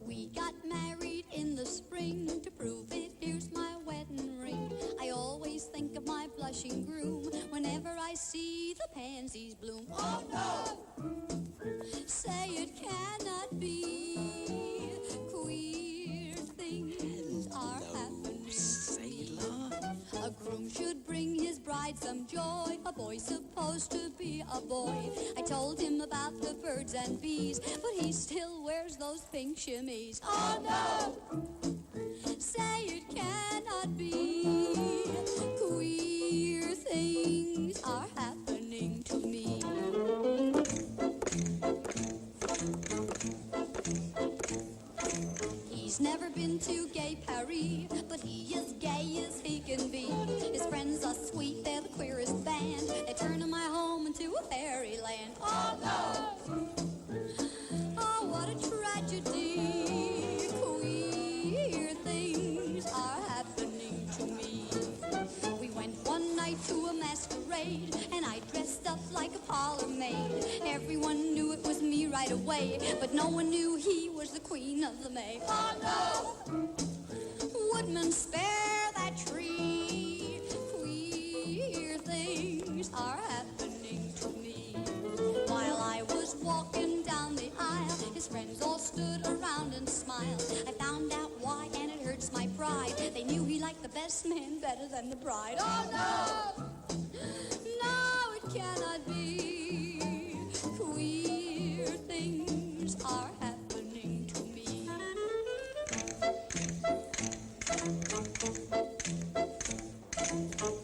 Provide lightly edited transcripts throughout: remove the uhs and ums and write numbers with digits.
We got married in the spring. To prove it, here's my wedding ring. I always think of my blushing groom whenever I see the pansies bloom. Oh no! Say it cannot be. Queer things are happening. Sailor. A groom should bring his bride some joy. A boy's supposed to be a boy. I told him about the birds and bees, but he still wears those pink shimmies. Oh no! Say it cannot be. Queer things are happening to me. He's never been to gay Paris, but he is gay as he can be. His friends are sweet, they're the queerest band. They turn my home into a fairyland. Oh no! Oh, what a tragedy. Queer things are happening to me. We went one night to a masquerade, and I dressed up like a parlor maid. Everyone knew it was me right away, but no one knew he was the queen of the May. Oh no! Woodman, spare that tree. Queer things are happening to me. While I was walking down the aisle, his friends all stood around and smiled. I found out why, and it hurts my pride. They knew he liked the best man better than the bride. Oh no! No, it cannot be. Queer things are happening to me.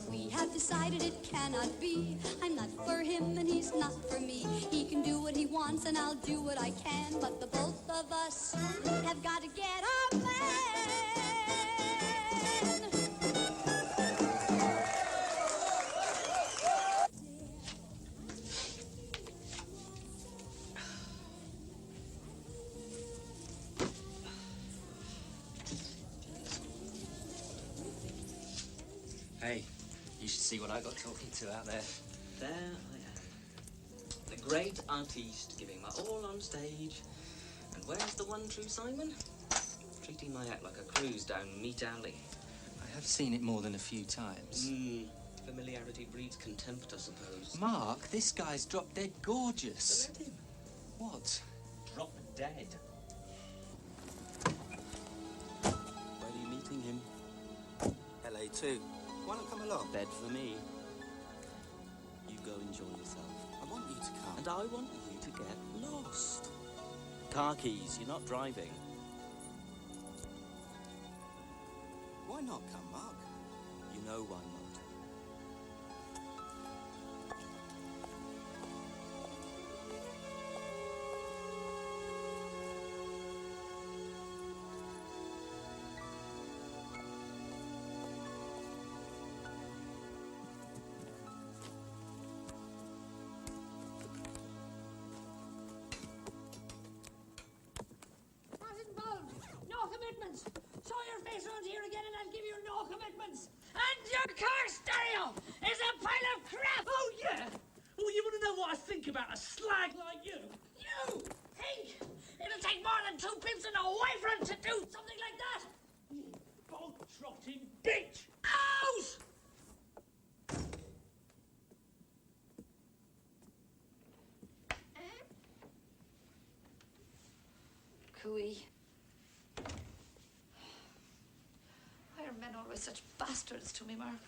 We have decided it cannot be. I'm not for him and he's not for me. He can do what he wants and I'll do what I can, but the both of us have got to get a man. Hey, you should see what I got talking to out there. There I am. The great artiste giving my all on stage. And where's the one true Simon? Treating my act like a cruise down Meat Alley. I have seen it more than a few times. Familiarity breeds contempt, I suppose. Mark, this guy's drop dead gorgeous. So let him. What? Drop dead. Where are you meeting him? LA too. Why not come along? Bed for me. You go enjoy yourself. I want you to come. And I want you to get lost. Car keys, you're not driving. Why not come, Mark? You know why not. No commitments. Show your face around here again and I'll give you no commitments. And your car stereo is a pile of crap. Oh, yeah? Well, you want to know what I think about a slag like you? You think it'll take more than 2 pimps and a wyvern to do something like that? You bog-trotting bitch! Out! Cooey. Why are men always such bastards to me, Mark?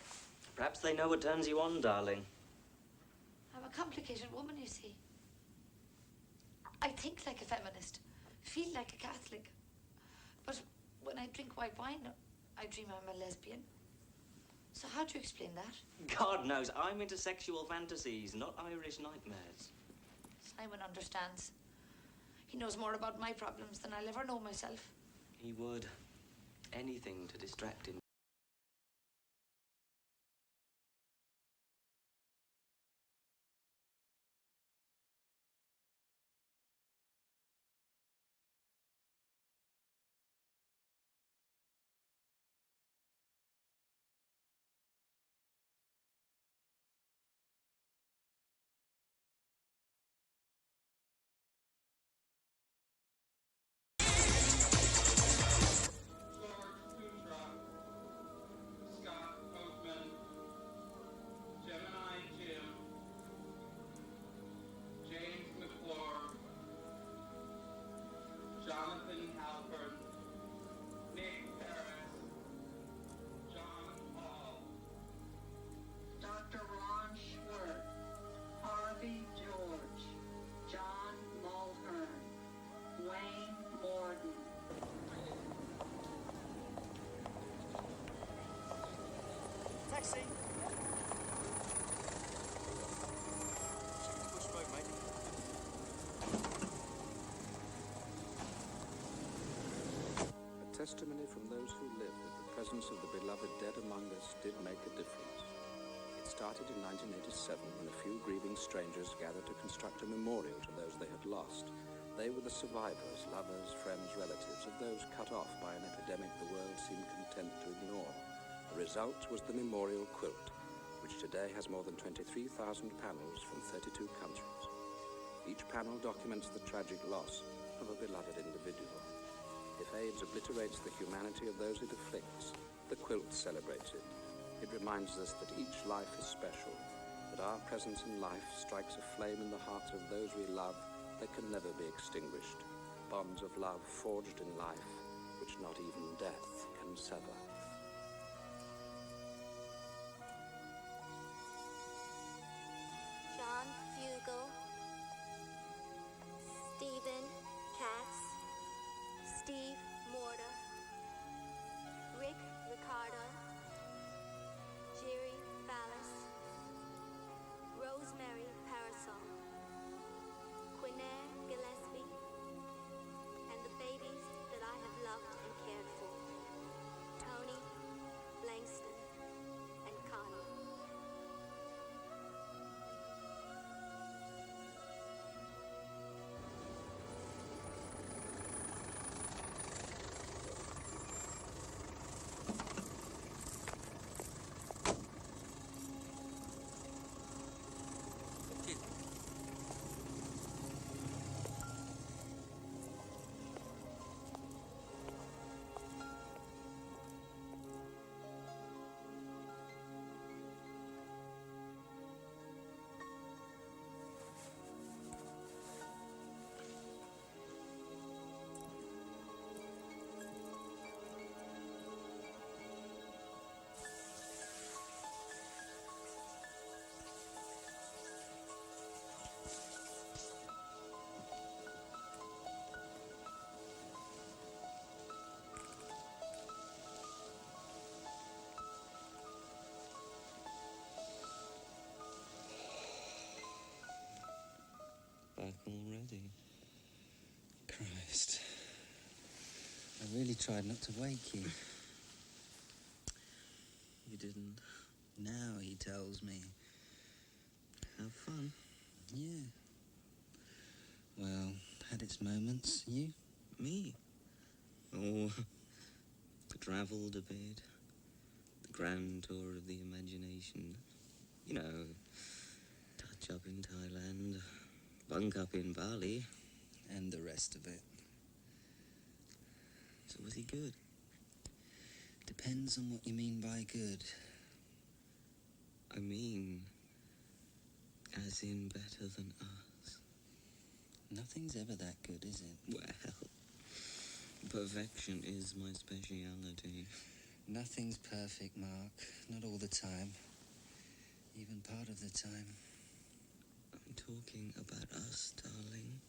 Perhaps they know what turns you on, darling. I'm a complicated woman, you see. I think like a feminist, feel like a Catholic. But when I drink white wine, I dream I'm a lesbian. So how do you explain that? God knows, I'm into sexual fantasies, not Irish nightmares. Simon understands. He knows more about my problems than I'll ever know myself. He would. Anything to distract him. taxi. Push smoke, mate. A testimony from those who live that the presence of the beloved dead among us did make a difference. It started in 1987 when a few grieving strangers gathered to construct a memorial to those they had lost. They were the survivors, lovers, friends, relatives of those cut off by an epidemic the world seemed content to ignore. The result was the memorial quilt, which today has more than 23,000 panels from 32 countries. Each panel documents the tragic loss of a beloved individual. If AIDS obliterates the humanity of those it afflicts, the quilt celebrates it. It reminds us that each life is special, that our presence in life strikes a flame in the hearts of those we love that can never be extinguished. Bonds of love forged in life, which not even death can sever. John Fugel, Stephen Katz, Steve Morta, Rick Ricardo, Jerry Fallis, Rosemary Parasol, Quinaire Gillespie, and the babies that I have loved and cared for, Tony, Langston, and Connie. Back already. Christ. I really tried not to wake you. You didn't Now he tells me. have fun? Yeah. Well, had its moments. You? Me? Oh, travelled a bit. The grand tour of the imagination. You know, touch up in Thailand, bunk up in Bali. And the rest of it. So was he good? Depends on what you mean by good. I mean, as in better than us. Nothing's ever that good, is it? Well, perfection is my speciality. Nothing's perfect, Mark. Not all the time. Even part of the time. I'm talking about us, darling.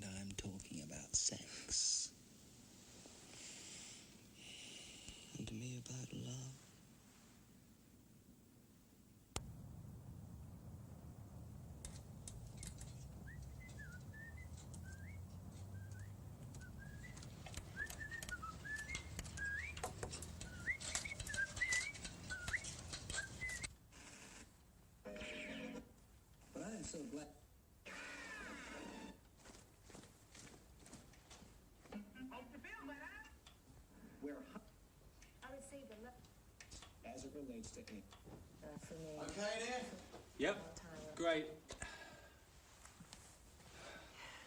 And I'm talking about sex. And to me about love. But I am so glad. We're I would say the as it relates to it. for me. Okay, there? Yep. Great.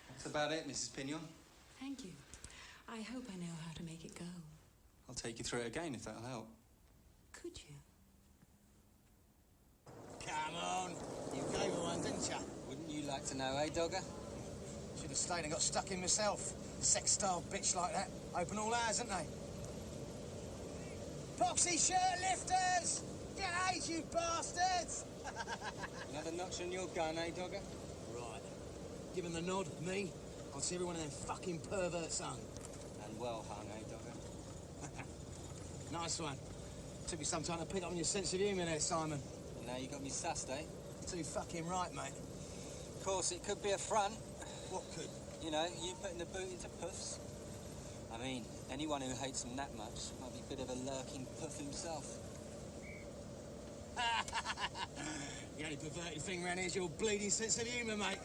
That's about it, Mrs. Pignon. Thank you. I hope I know how to make it go. I'll take you through it again if that'll help. Could you? Come on. You gave her one, didn't you? Wouldn't you like to know, eh, Dogger? Should have stayed and got stuck in myself. Sex-starved bitch like that. Open all hours, aren't they? Boxy shirt lifters! Get out, you bastards! Another notch on your gun, eh, Dogger? Right. Give him the nod, me. I'll see every one of them fucking perverts hung. And well hung, eh, Dogger? Nice one. Took me some time to pick up on your sense of humour there, Simon. Now you got me sussed, eh? Too fucking right, mate. Of course, it could be a front. What could? You know, you putting the boot into puffs. I mean, anyone who hates them that much might be a bit of a lurking puff himself. The only perverted thing around here is your bleeding sense of humour, mate.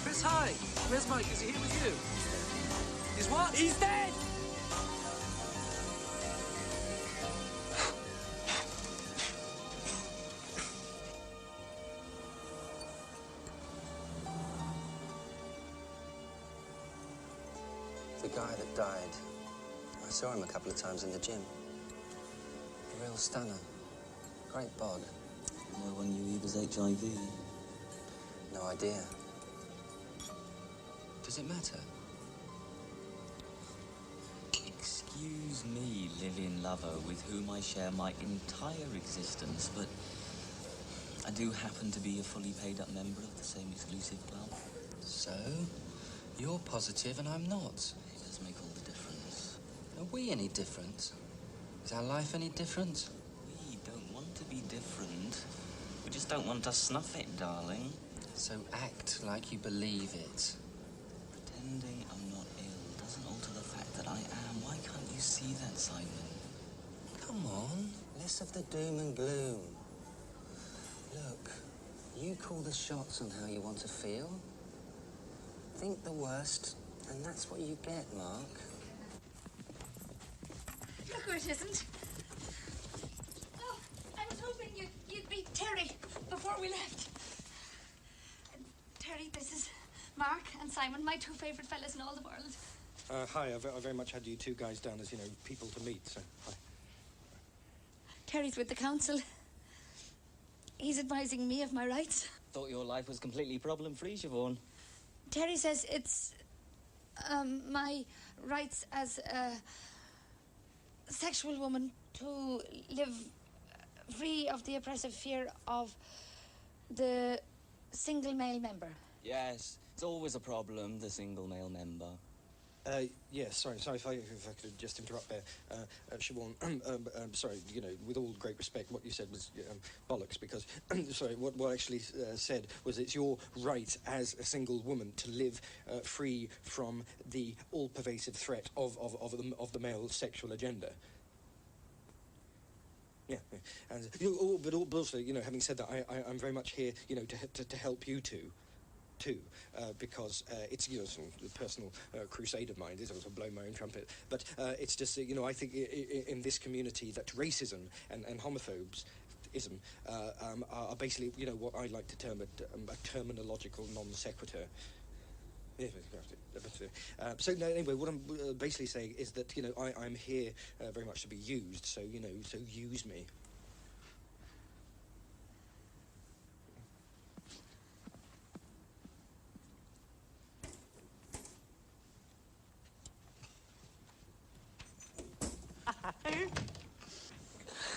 Chris, hi. Where's Mike? Is he here with you? He's what? He's dead! The guy that died, I saw him a couple of times in the gym. A real stunner. Great bod. No one knew he was HIV. No idea. Does it matter? Excuse me, Lillian Lover, with whom I share my entire existence, but I do happen to be a fully paid-up member of the same exclusive club. So, you're positive and I'm not. It does make all the difference. Are we any different? Is our life any different? We don't want to be different. We just don't want to snuff it, darling. So act like you believe it. Pretending I'm not ill doesn't alter the fact that I am. Why can't you see that, Simon? Come on, less of the doom and gloom. Look, you call the shots on how you want to feel. Think the worst, and that's what you get, Mark. Look where it isn't. Oh, I was hoping you'd meet Terry before we left. Terry, this is Mark and Simon, my two favourite fellas in all the world. Hi, I very much had you two guys down as, people to meet, so hi. Terry's with the council. He's advising me of my rights. Thought your life was completely problem-free, Siobhan. Terry says it's my rights as a sexual woman to live free of the oppressive fear of the single male member. Yes, it's always a problem, the single male member. Yes, sorry if I could just interrupt there. Siobhan, sorry, with all great respect, what you said was bollocks, because, sorry, what I actually said was it's your right as a single woman to live free from the all-pervasive threat of the male sexual agenda. Yeah. And, but also, having said that, I'm very much here, to help you two. Because it's some personal crusade of mine. This also blow my own trumpet, but it's just I think in this community that racism and homophobes-ism are basically what I like to term a terminological non sequitur. Yeah, so no, anyway, what I'm basically saying is that I'm here very much to be used. So so use me.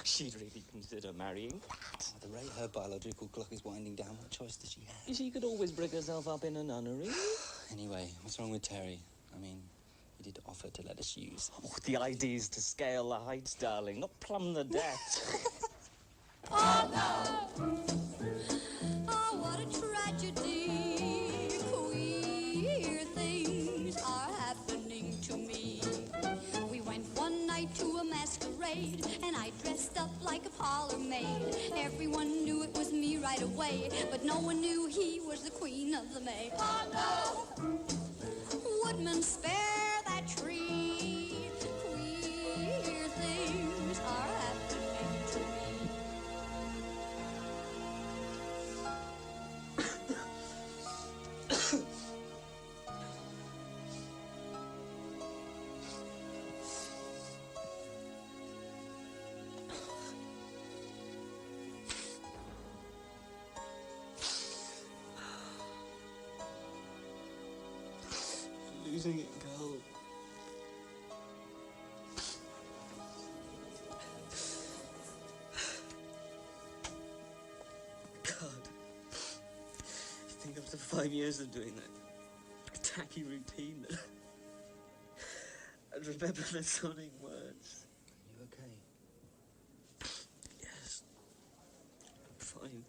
She'd really consider marrying. At the rate her biological clock is winding down, what choice does she have? She could always bring herself up in a nunnery. Anyway, what's wrong with Terry? I mean, he did offer to let us use. Oh, the idea is to scale the heights, darling, not plumb the depths. Oh, no! Oh, what a tragedy. Queer things are happening to me. We went one night to a masquerade, and I dressed up like a parlor maid. Everyone knew it was me right away, but no one knew he was the queen of the May. Oh, no! Woodman, spare that tree. Queer things are happening to me. Losing it, girl. God. After 5 years of doing that tacky routine, I'd remember the sounding words. Are you okay? Yes. I'm fine.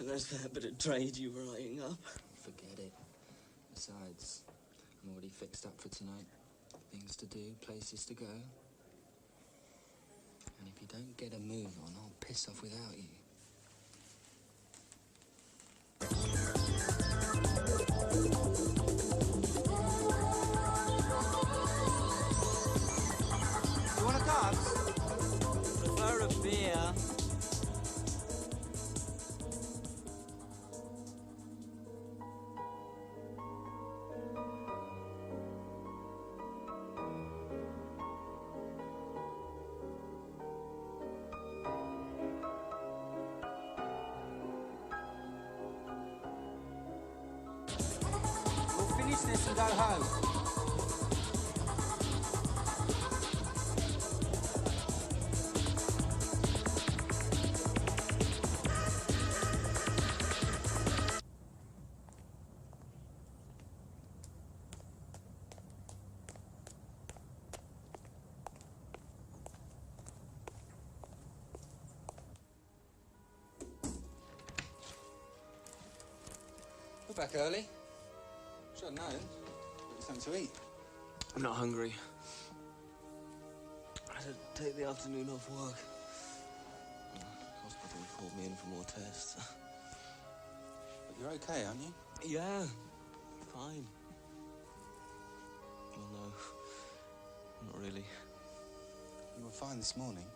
And there's that bit of trade you were eyeing up. Forget it. Besides, I'm already fixed up for tonight. Things to do, places to go. And if you don't get a move on, I'll piss off without you. You want a dance? Prefer a beer. We'll finish this and go home. We're back early. Should have known. Got something to eat. I'm not hungry. I had to take the afternoon off work. Hospital called me in for more tests. But you're okay, aren't you? Yeah, fine. Well, no, not really. You were fine this morning.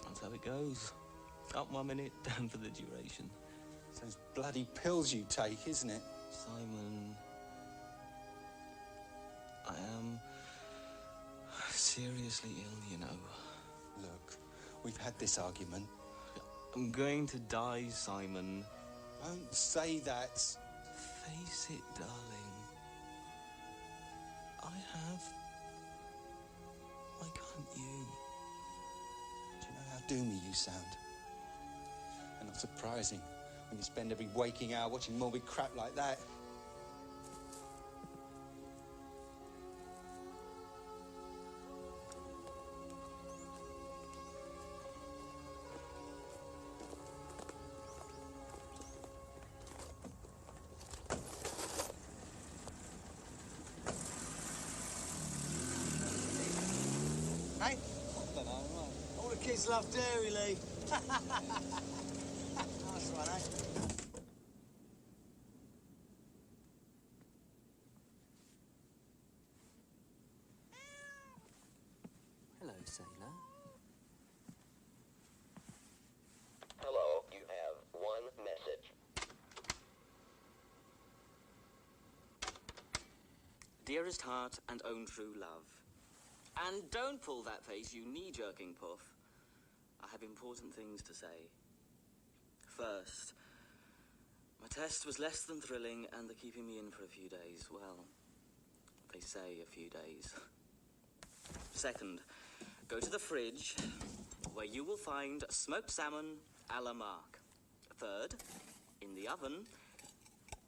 That's how it goes. Up 1 minute, down for the duration. It's those bloody pills you take, isn't it? Simon, I am seriously ill, you know. Look, we've had this argument. I'm going to die, Simon. Don't say that. Face it, darling. I have. Why can't you? Do you know how doomy you sound? And not surprising when you spend every waking hour watching morbid crap like that. Hey? All the kids love Dairy Lee. Nice one, eh? Hello, sailor. Hello, you have one message. Dearest heart and own true love. And don't pull that face, you knee-jerking puff. I have important things to say. First, my test was less than thrilling, and they're keeping me in for a few days. Well, they say a few days. Second, go to the fridge, where you will find smoked salmon a la Marque. Third, in the oven,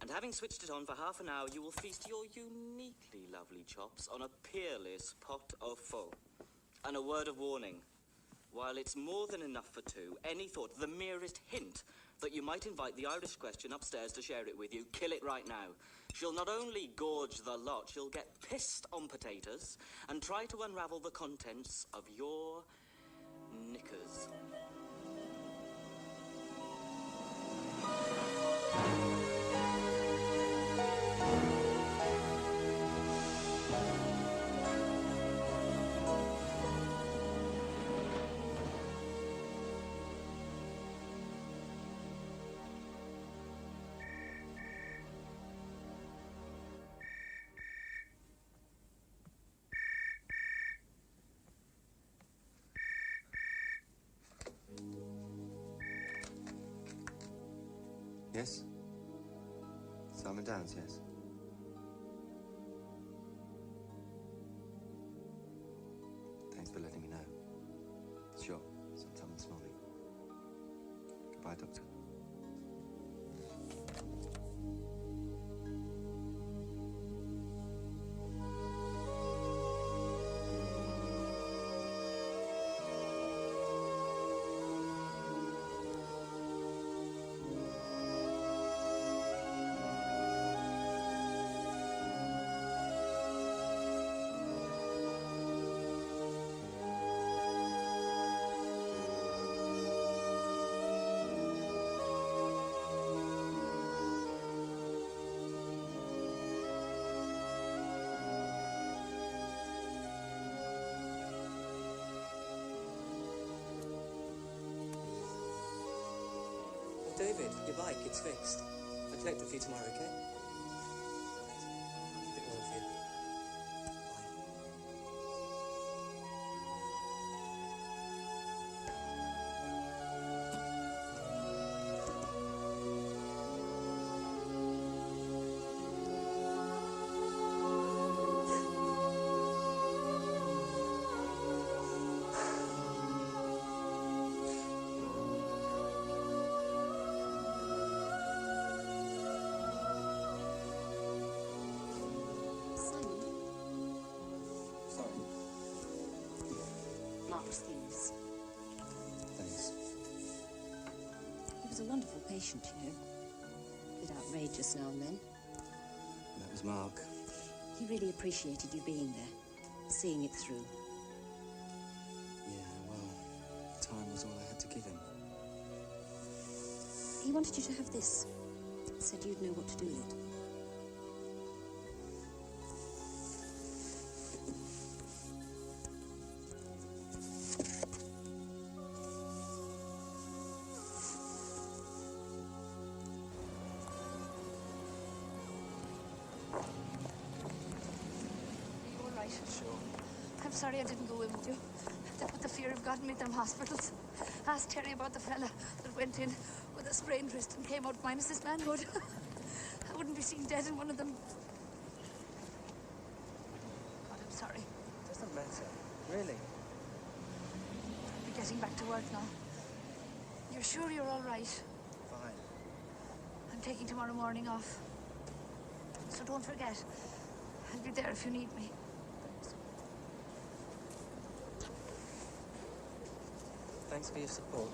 and having switched it on for half an hour, you will feast your uniquely lovely chops on a peerless pot of pho. And a word of warning. While it's more than enough for two, any thought, the merest hint, that you might invite the Irish question upstairs to share it with you, kill it right now. She'll not only gorge the lot, she'll get pissed on potatoes and try to unravel the contents of your knickers. Yes? Simon Downs, yes. Thanks for letting me know. Sure, sometime this morning. Goodbye. David, your bike, it's fixed. I'll collect it for you tomorrow, okay? I'll keep it warm for you. Things. Thanks. He was a wonderful patient, you know. A bit outrageous now and then. That was Mark. He really appreciated you being there, seeing it through. Yeah, well, time was all I had to give him. He wanted you to have this. Said you'd know what to do with it. I'm sorry I didn't go in with you. They put the fear of God in me, them hospitals. Ask Terry about the fella that went in with a sprained wrist and came out minus his manhood. I wouldn't be seen dead in one of them. God, I'm sorry. Doesn't matter. Really? I'll be getting back to work now. You're sure you're all right? Fine. I'm taking tomorrow morning off. So don't forget. I'll be there if you need me. Thanks for your support.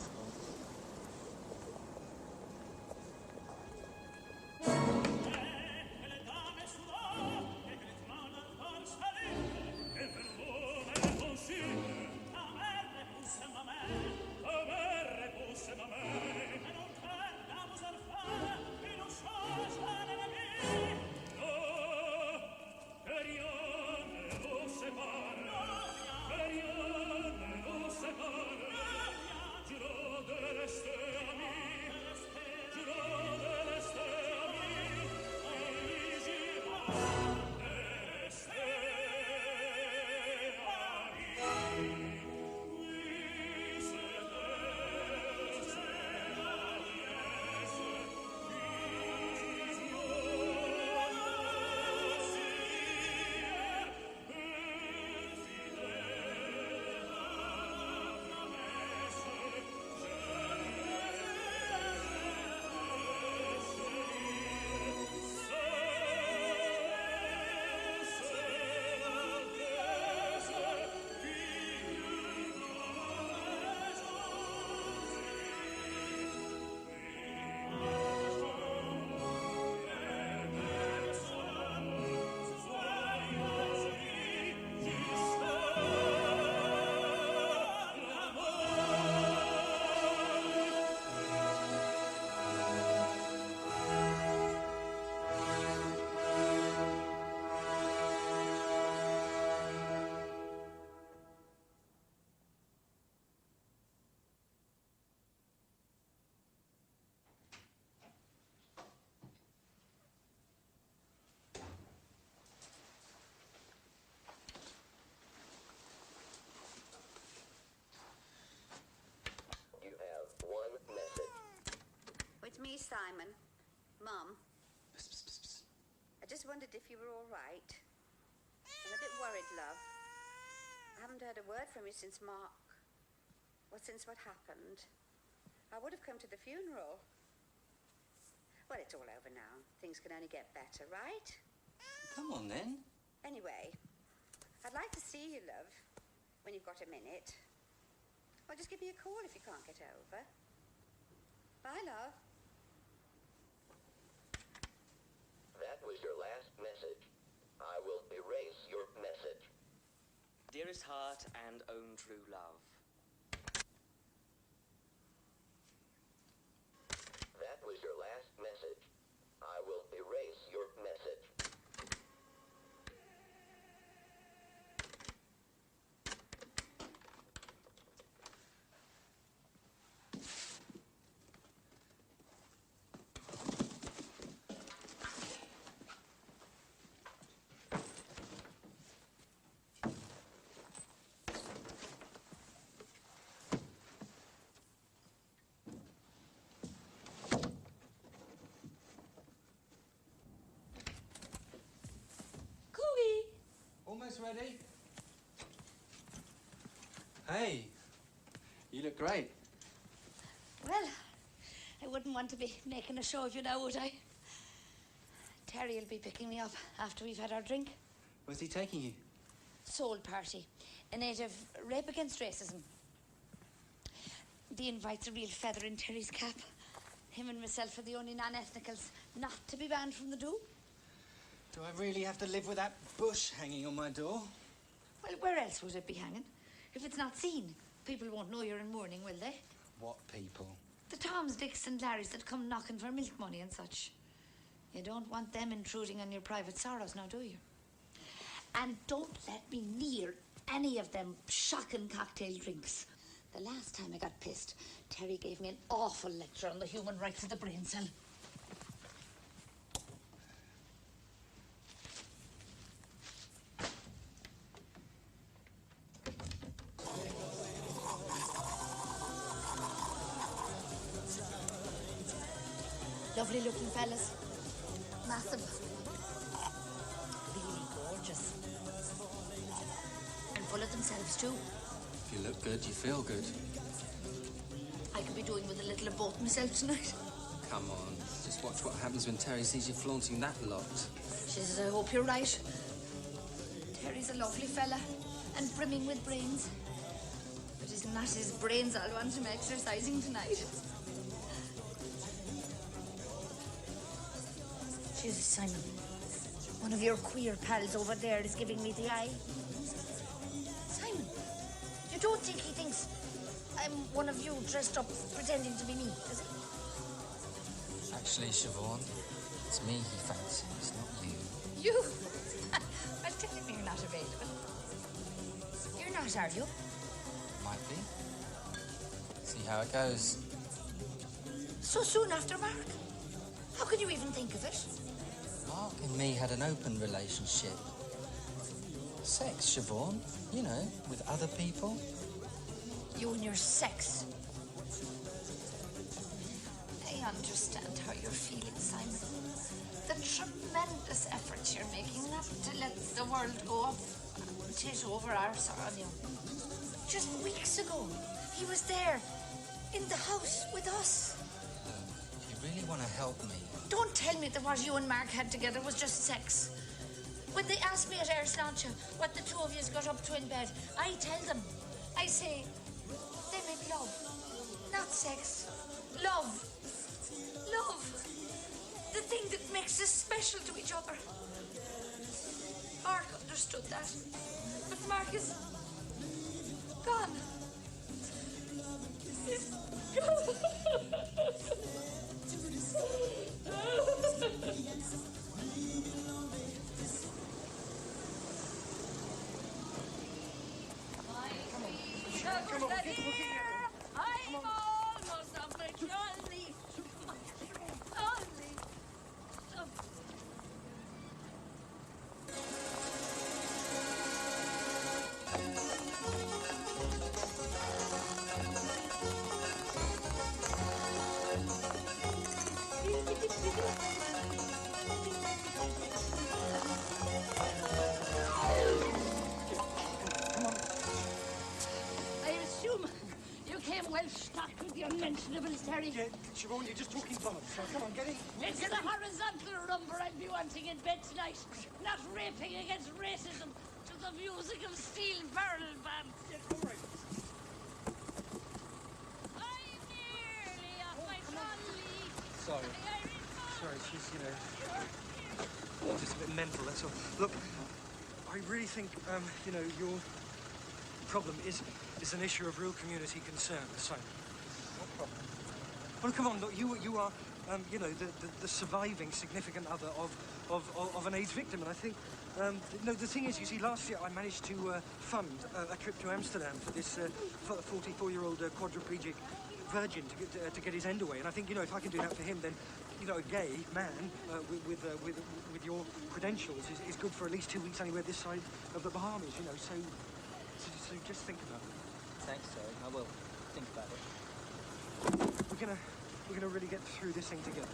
It's me, Simon. Mum. I just wondered if you were all right. I'm a bit worried, love. I haven't heard a word from you since Mark. Well, since what happened. I would have come to the funeral. Well, it's all over now. Things can only get better, right? Come on, then. Anyway, I'd like to see you, love, when you've got a minute. Well, just give me a call if you can't get over. Bye, love. That was your last message. I will erase your message. Dearest heart and own true love. That was your last message. I will erase your message. breakfast ready? Hey, you look great. Well, I wouldn't want to be making a show of you now, would I? Terry will be picking me up after we've had our drink. Where's he taking you? Soul party. A native rape against racism. The invite's a real feather in Terry's cap. Him and myself are the only non-ethnicals not to be banned from the do. Do I really have to live with that bush hanging on my door? Well, where else would it be hanging? If it's not seen, people won't know you're in mourning, will they? What people? The Toms, Dicks and Larrys that come knocking for milk money and such. You don't want them intruding on your private sorrows now, do you? And don't let me near any of them shocking cocktail drinks. The last time I got pissed, Terry gave me an awful lecture on the human rights of the brain cell. Lovely looking fellas. Massive. Really gorgeous. And full of themselves too. If you look good, you feel good. I could be doing with a little of both myself tonight. Come on, just watch what happens when Terry sees you flaunting that lot. She says, I hope you're right. Terry's a lovely fella and brimming with brains. But isn't that his brains I'll want him exercising tonight? Jesus, Simon. One of your queer pals over there is giving me the eye. Simon, you don't think he thinks I'm one of you dressed up pretending to be me, does he? Actually, Siobhan, it's me he fancies, not you. You? Well, tell him you're not available. You're not, are you? Might be. See how it goes. So soon after Mark? How could you even think of it? Mark and me had an open relationship. Sex, Siobhan, you know, with other people. You and your sex. I understand how you're feeling, Simon. The tremendous efforts you're making not to let the world go up tit over arse on you. Just weeks ago, he was there, in the house with us. If you really want to help me... Don't tell me that what you and Mark had together was just sex. When they ask me at Air Slancha what the two of you got up to in bed, I tell them. I say, they make love, not sex. Love. Love. The thing that makes us special to each other. Mark understood that. But Mark is gone. He's gone. Come on, I'm almost up my trolley. Unmentionables, Terry. Yeah, Siobhan, you're just talking bollocks. So come on, get in. It's the horizontal rumble I'd be wanting in bed tonight, not raping against racism to the music of steel barrel band. Yeah, all right. I'm nearly off my trolley. Sorry. Sorry, she's, you know, just a bit mental, that's all. Look, I really think, you know, your problem is an issue of real community concern, Simon. What problem? Well, come on, look, you are, you know, the surviving significant other of an AIDS victim, and I think, no, the thing is, you see, last year I managed to fund a trip to Amsterdam for this 44-year-old quadriplegic virgin to get his end away, and I think, you know, if I can do that for him, then, you know, a gay man with your credentials is good for at least 2 weeks anywhere this side of the Bahamas, you know, so just think about it. Thanks, Terry. I will think about it. We're gonna really get through this thing together.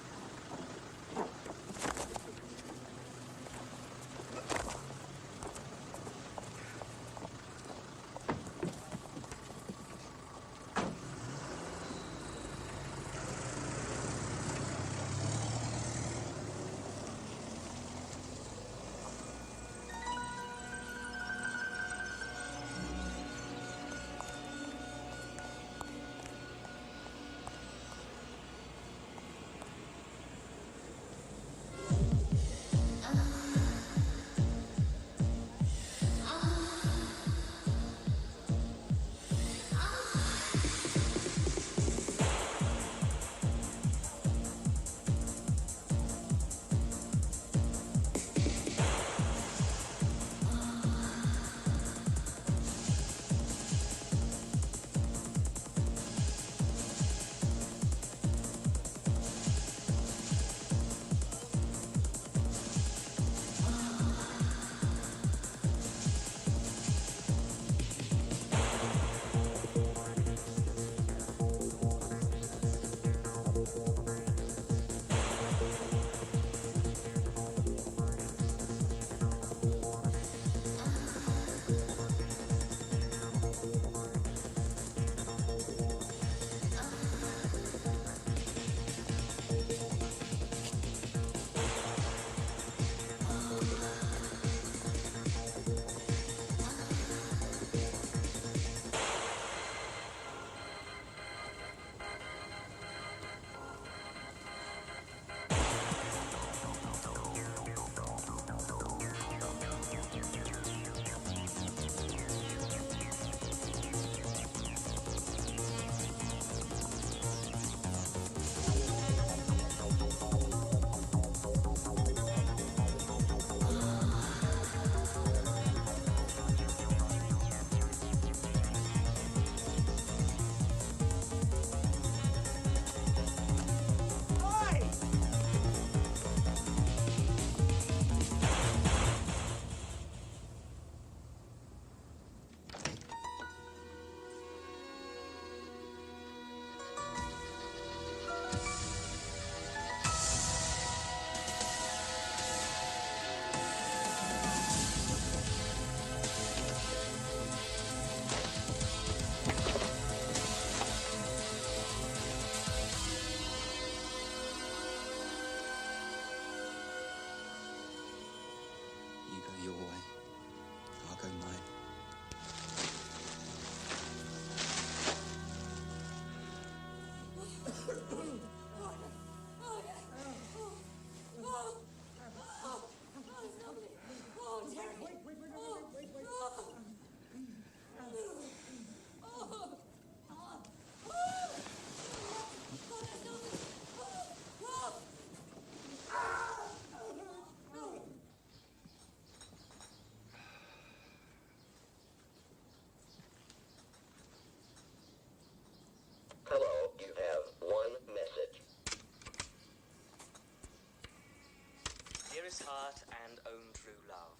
Dearest heart and own true love.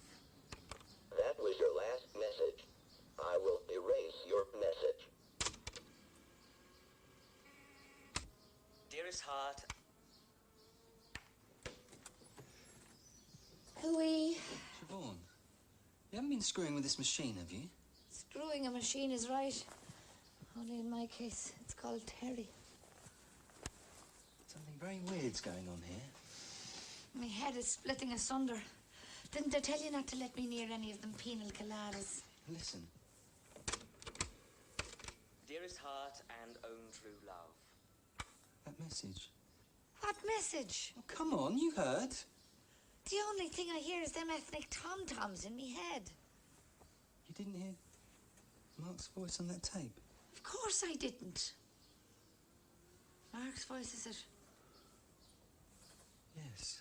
That was your last message. I will erase your message. Dearest heart. Hooey. Siobhan, you haven't been screwing with this machine, have you? Screwing a machine is right. Only in my case, it's called Terry. Something very weird's going on here. My head is splitting asunder. Didn't I tell you not to let me near any of them penal coladas? Listen. Dearest heart and own true love. That message. What message? Oh, come on, you heard. The only thing I hear is them ethnic tom-toms in me head. You didn't hear Mark's voice on that tape? Of course I didn't. Mark's voice, is it? Yes.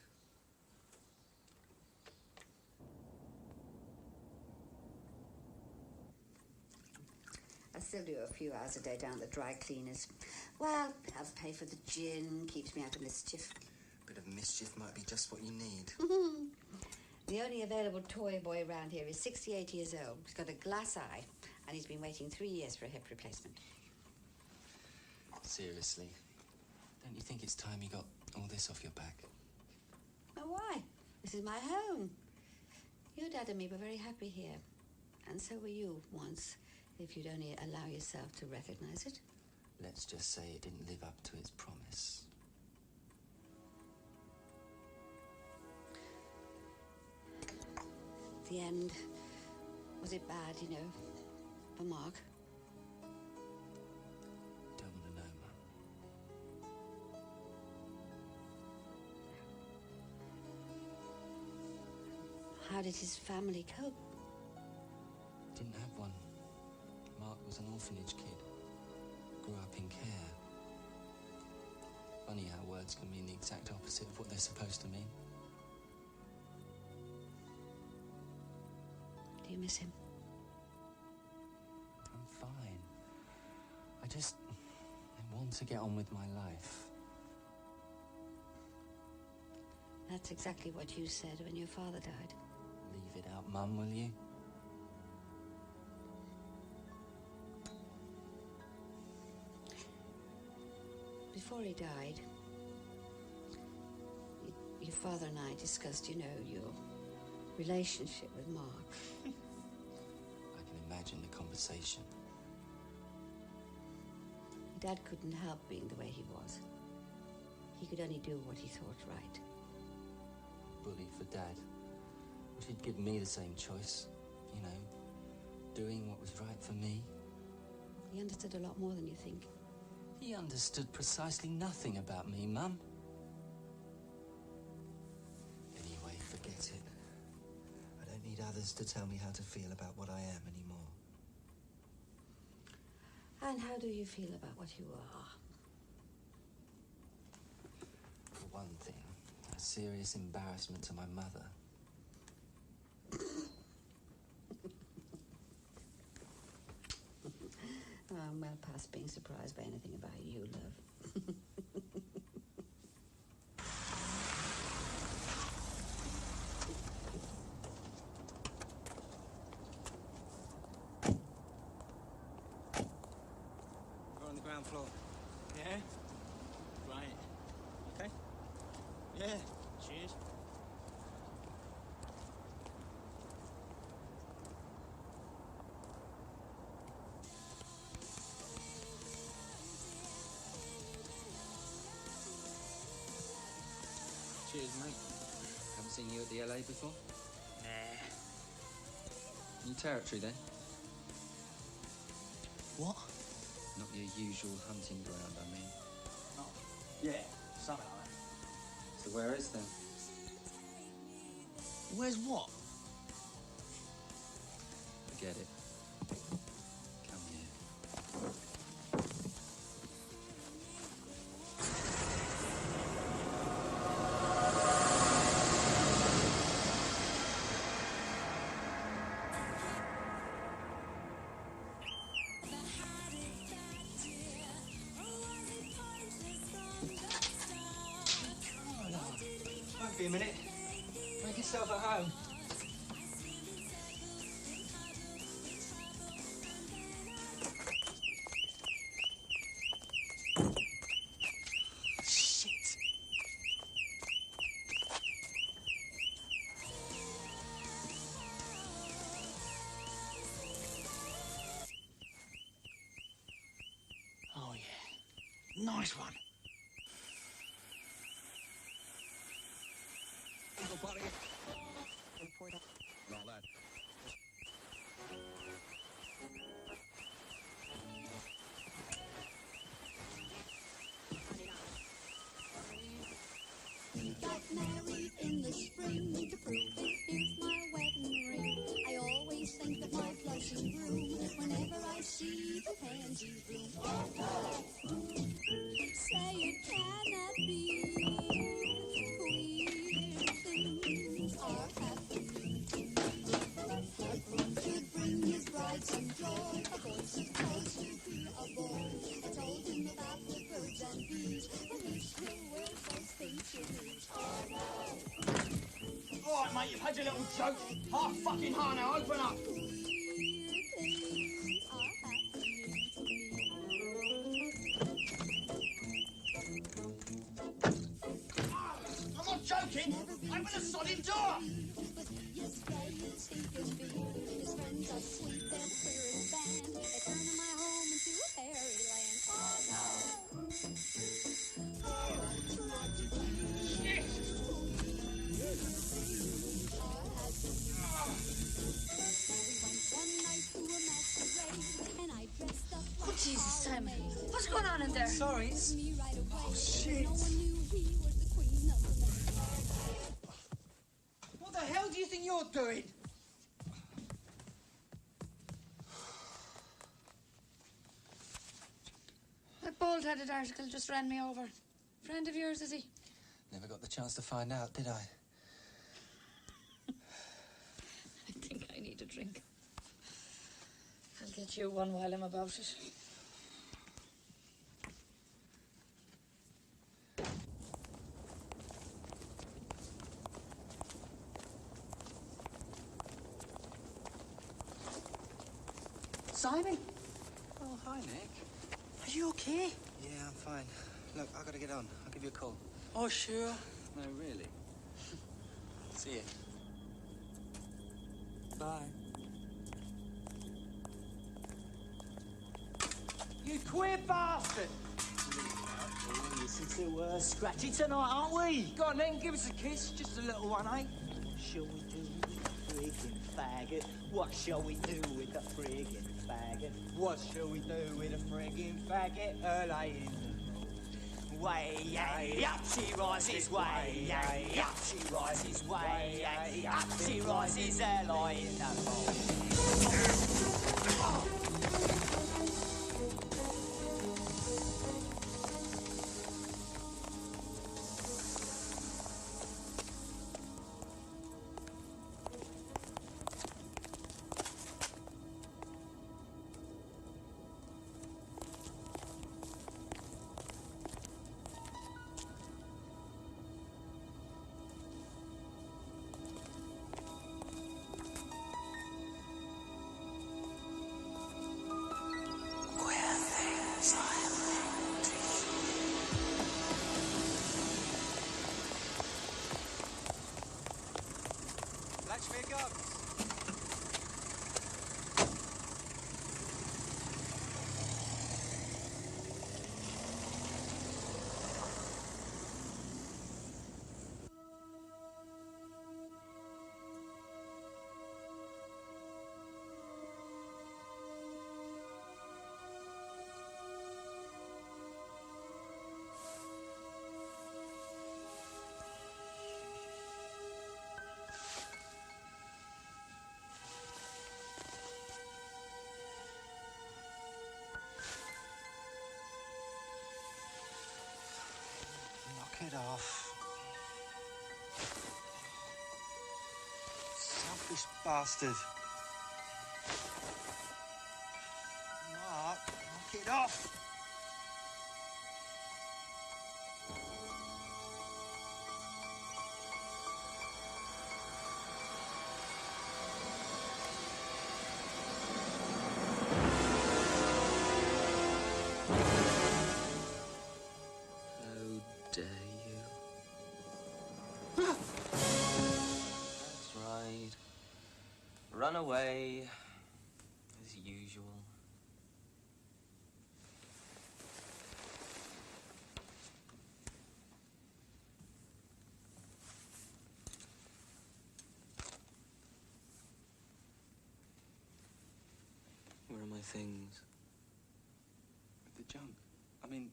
I still do a few hours a day down at the dry cleaners. Well, helps pay for the gin, keeps me out of mischief. Bit of mischief might be just what you need. The only available toy boy around here is 68 years old. He's got a glass eye, and he's been waiting 3 years for a hip replacement. Seriously, don't you think it's time you got all this off your back? Now, why? This is my home. Your dad and me were very happy here. And so were you once, if you'd only allow yourself to recognize it. Let's just say it didn't live up to its promise. The end, was it bad, you know, for Mark? Don't want to know, Mum. How did his family cope? Didn't have one. Mark was an orphanage kid. Grew up in care. Funny how words can mean the exact opposite of what they're supposed to mean. Do you miss him? I'm fine. I want to get on with my life. That's exactly what you said when your father died. Leave it out, Mum, will you? Before he died, your father and I discussed, you know, your relationship with Mark. I can imagine the conversation. Your dad couldn't help being the way he was. He could only do what he thought right. Bully for Dad. Wish he'd give me the same choice. You know, doing what was right for me. He understood a lot more than you think. He understood precisely nothing about me, Mum. Anyway, forget it. I don't need others to tell me how to feel about what I am anymore. And how do you feel about what you are? For one thing, a serious embarrassment to my mother. I'm well past being surprised by anything about you, love. We're on the ground floor. Yeah? Right. Okay? Yeah. Cheers. Cheers, mate. Haven't seen you at the LA before? Nah. New territory, then? What? Not your usual hunting ground, I mean. Oh, yeah. Something like that. So where is, then? Where's what? Forget it. Come here. Won't be a minute. Make yourself at home. Oh, yeah. Nice one. We got married in the spring. To prove it, here's my wedding ring. I always think of my blushing groom whenever I see the pansies bloom. Oh, no! Say it cannot be. Queer things are happening to me. A groom should bring his bride some joy. A boy supposed to be a boy. I told him about the birds and bees, but he still wears those things to lose. Oh, no! All right, mate, you've had your little joke. Half fucking hard now, open up. I'm not joking. Open the sodding door. But he is gay as he can be. His friends are sweet, they're the queerest band. They turn my home into a fairyland. Oh, no! Oh, tragedy. Shit! One night to a masquerade, and I dressed up like Oh, Jesus, Simon. What's going on in there? Sorry, it's... me right away. Oh, shit. No one knew he was the queen of the night. What the hell do you think you're doing? That bald-headed article just ran me over. Friend of yours, is he? Never got the chance to find out, did I? I think I need a drink. I'll get you one while I'm about it. Simon? Oh, hi, Nick. Are you okay? Yeah, I'm fine. Look, I gotta get on. I'll give you a call. Oh, sure. No, really. See you. Bye. You queer bastard! Listen to Scratchy tonight, aren't we? Go on then, give us a kiss. Just a little one, eh? Shall we do with the friggin' faggot? What shall we do with the friggin' faggot? What shall we do with the friggin' faggot? Early in the morning. Way, up she rises, way, up she rises, way, up she rises, early in the morning. Knock it off. Selfish bastard. Mark, knock it off. run away, as usual. Where are my things? The junk. I mean,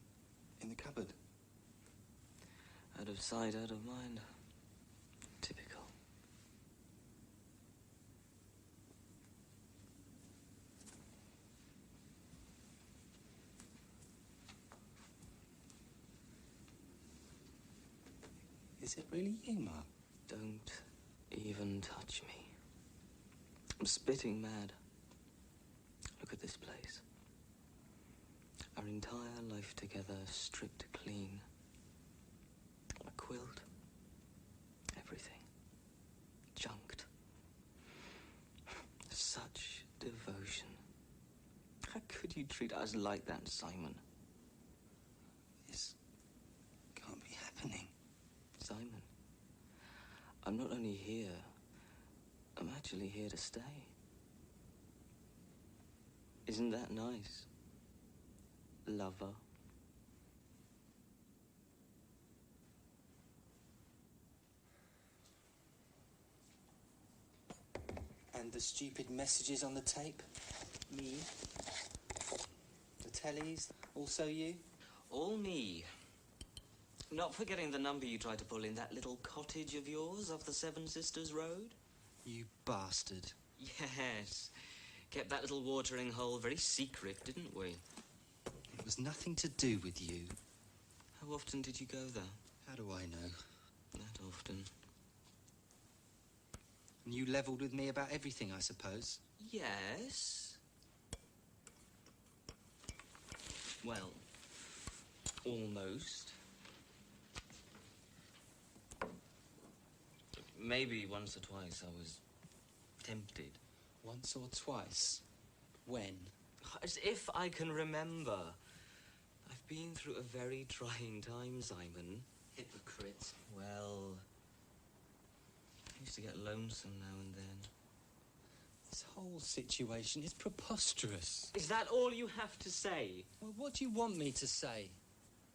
in the cupboard. Out of sight, out of mind. Typical. Is it really you, Mark? Don't even touch me. I'm spitting mad. Look at this place. Our entire life together, stripped clean. A quilt. Everything. Junked. Such devotion. How could you treat us like that, Simon? This can't be happening. Simon, I'm not only here, I'm actually here to stay. Isn't that nice, lover? And the stupid messages on the tape? Me? The tellies? Also you? All me. Not forgetting the number you tried to pull in that little cottage of yours off the Seven Sisters Road? You bastard. Yes. Kept that little watering hole very secret, didn't we? It was nothing to do with you. How often did you go there? How do I know? That often. And you levelled with me about everything, I suppose? Yes. Well, almost. Maybe once or twice I was tempted. Once or twice? When? As if I can remember. I've been through a very trying time, Simon. Hypocrite. Well, I used to get lonesome now and then. This whole situation is preposterous. Is that all you have to say? Well, what do you want me to say?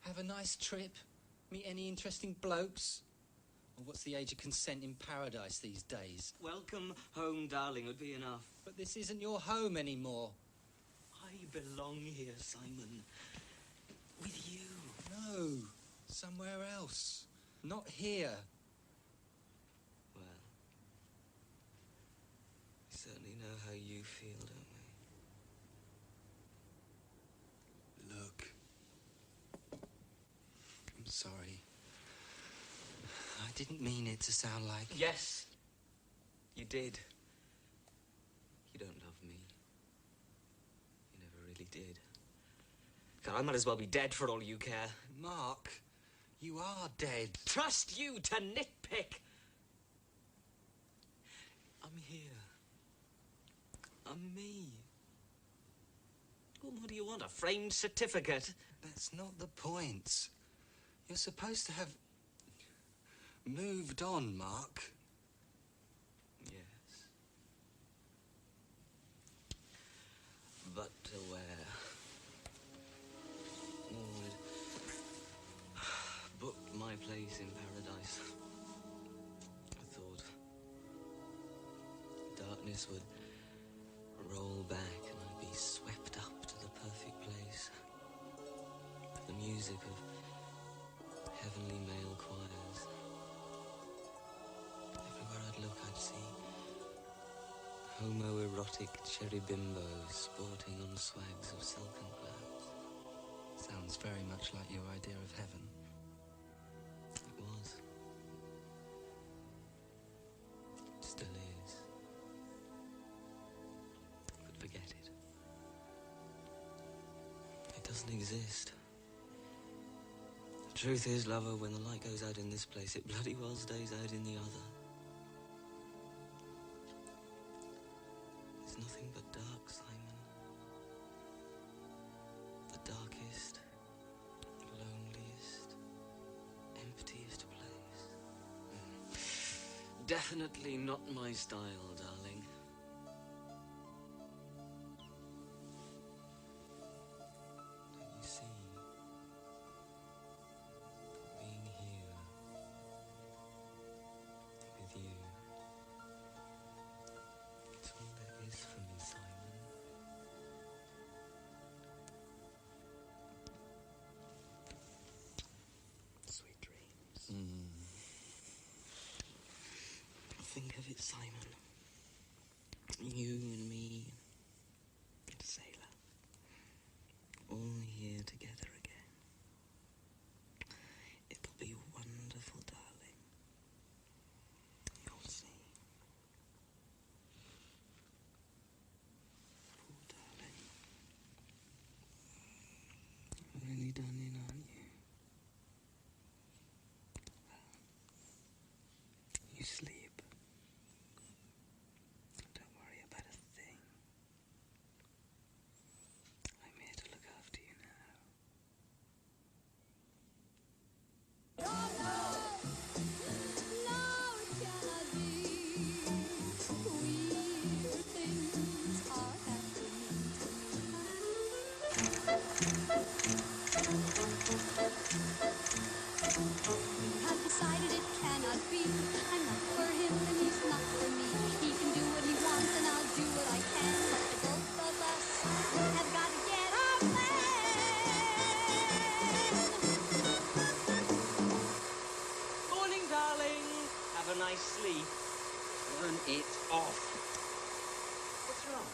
Have a nice trip? Meet any interesting blokes? Or what's the age of consent in paradise these days? Welcome home, darling, would be enough. But this isn't your home anymore. I belong here, Simon. With you. No, somewhere else. Not here. Well, we certainly know how you feel, don't we? Look. I'm sorry. I didn't mean it to sound like... Yes, you did. You don't love me. You never really did. God, I might as well be dead for all you care. Mark, you are dead. Trust you to nitpick. I'm here. I'm me. Well, what do you want, a framed certificate? That's not the point. You're supposed to have... moved on, Mark. Yes. But to where? Oh, I'd booked my place in paradise. I thought darkness would roll back and I'd be swept up to the perfect place. The music of heavenly male choirs. Everywhere I'd look, I'd see homoerotic cherry bimbos sporting on swags of silken clouds. Sounds very much like your idea of heaven. It was. It still is. But forget it. It doesn't exist. The truth is, lover, when the light goes out in this place, it bloody well stays out in the other. There's nothing but dark, Simon. The darkest, loneliest, emptiest place. Definitely not my style, darling. Simon. You and me, and Sailor, all here together again. It'll be wonderful, darling. You'll see. Poor darling. You're really done in, aren't you? Well, you sleep. Sleep. Turn it off. What's wrong?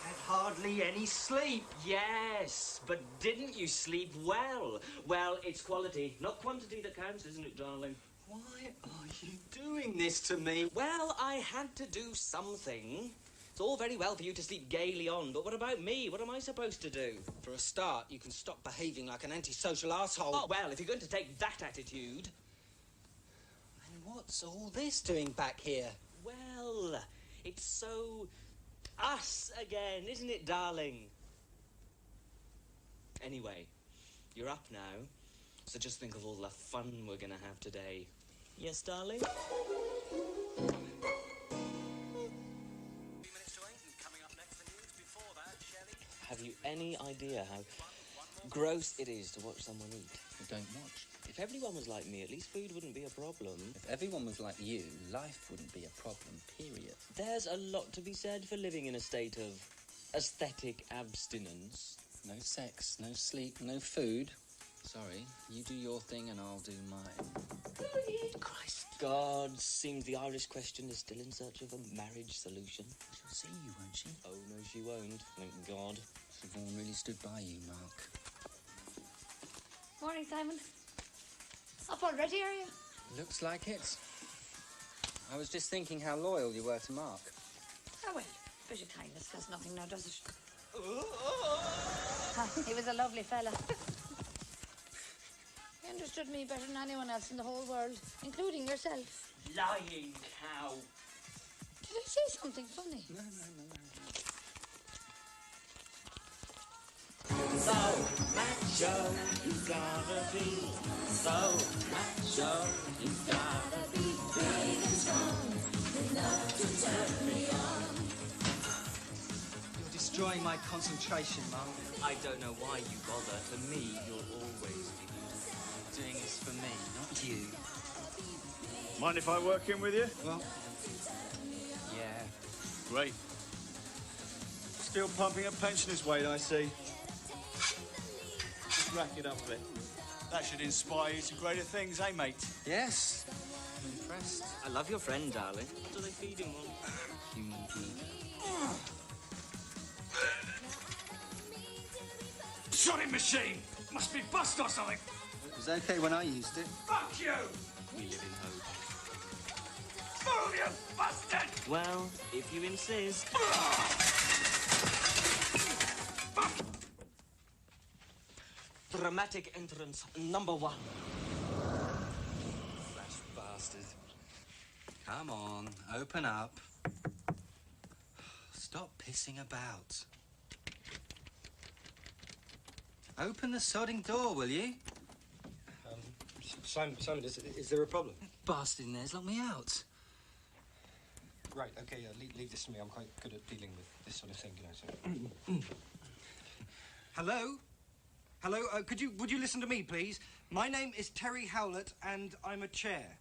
I had hardly any sleep. Yes, but didn't you sleep well? Well, it's quality, not quantity that counts, isn't it, darling? Why are you doing this to me? Well, I had to do something. It's all very well for you to sleep gaily on, but what about me? What am I supposed to do? For a start, you can stop behaving like an antisocial asshole. Oh, well, if you're going to take that attitude... What's all this doing back here? Well, it's so us again, isn't it, darling? Anyway, you're up now, so just think of all the fun we're going to have today. Yes, darling? 3 minutes to 8 and coming up next, the news. Before that, Shelley. Have you any idea how gross it is to watch someone eat? You don't watch. If everyone was like me, at least food wouldn't be a problem. If everyone was like you, life wouldn't be a problem, period. There's a lot to be said for living in a state of aesthetic abstinence. No sex, no sleep, no food. Sorry, you do your thing and I'll do mine. Christ. God, seems the Irish question is still in search of a marriage solution. She'll see you, won't she? Oh, no, she won't. Thank God. Siobhan really stood by you, Mark. Morning, Simon. Up already, are you? Looks like it. I was just thinking how loyal you were to Mark. Oh, well, bit of kindness does nothing now, does it? He was a lovely fella. He understood me better than anyone else in the whole world, including yourself. Lying cow. Did I say something funny? No. So macho, you gotta be. So macho, you gotta be big and strong, enough to turn me on. You're destroying my concentration, Mark. I don't know why you bother. To me, you'll always be beautiful. Doing this for me, not you. Mind if I work in with you? Well, yeah. Great. Still pumping up pensioners' weight, I see. Just rack it up a bit. That should inspire you to greater things, eh, mate? Yes. I'm impressed. I love your friend, darling. What do they feed him on? Human being. Shotting machine! Must be bust or something! It was okay when I used it. Fuck you! We live in hope. Move, you bastard! Well, if you insist. Dramatic entrance number 1. Flash bastard. Come on, open up. Stop pissing about. Open the sodding door, will you? Simon, is there a problem? Bastard in there's locked me out. Right, okay, leave this to me. I'm quite good at dealing with this sort of thing, you know, so... Hello? Hello, would you listen to me, please? My name is Terry Howlett, and I'm a chair.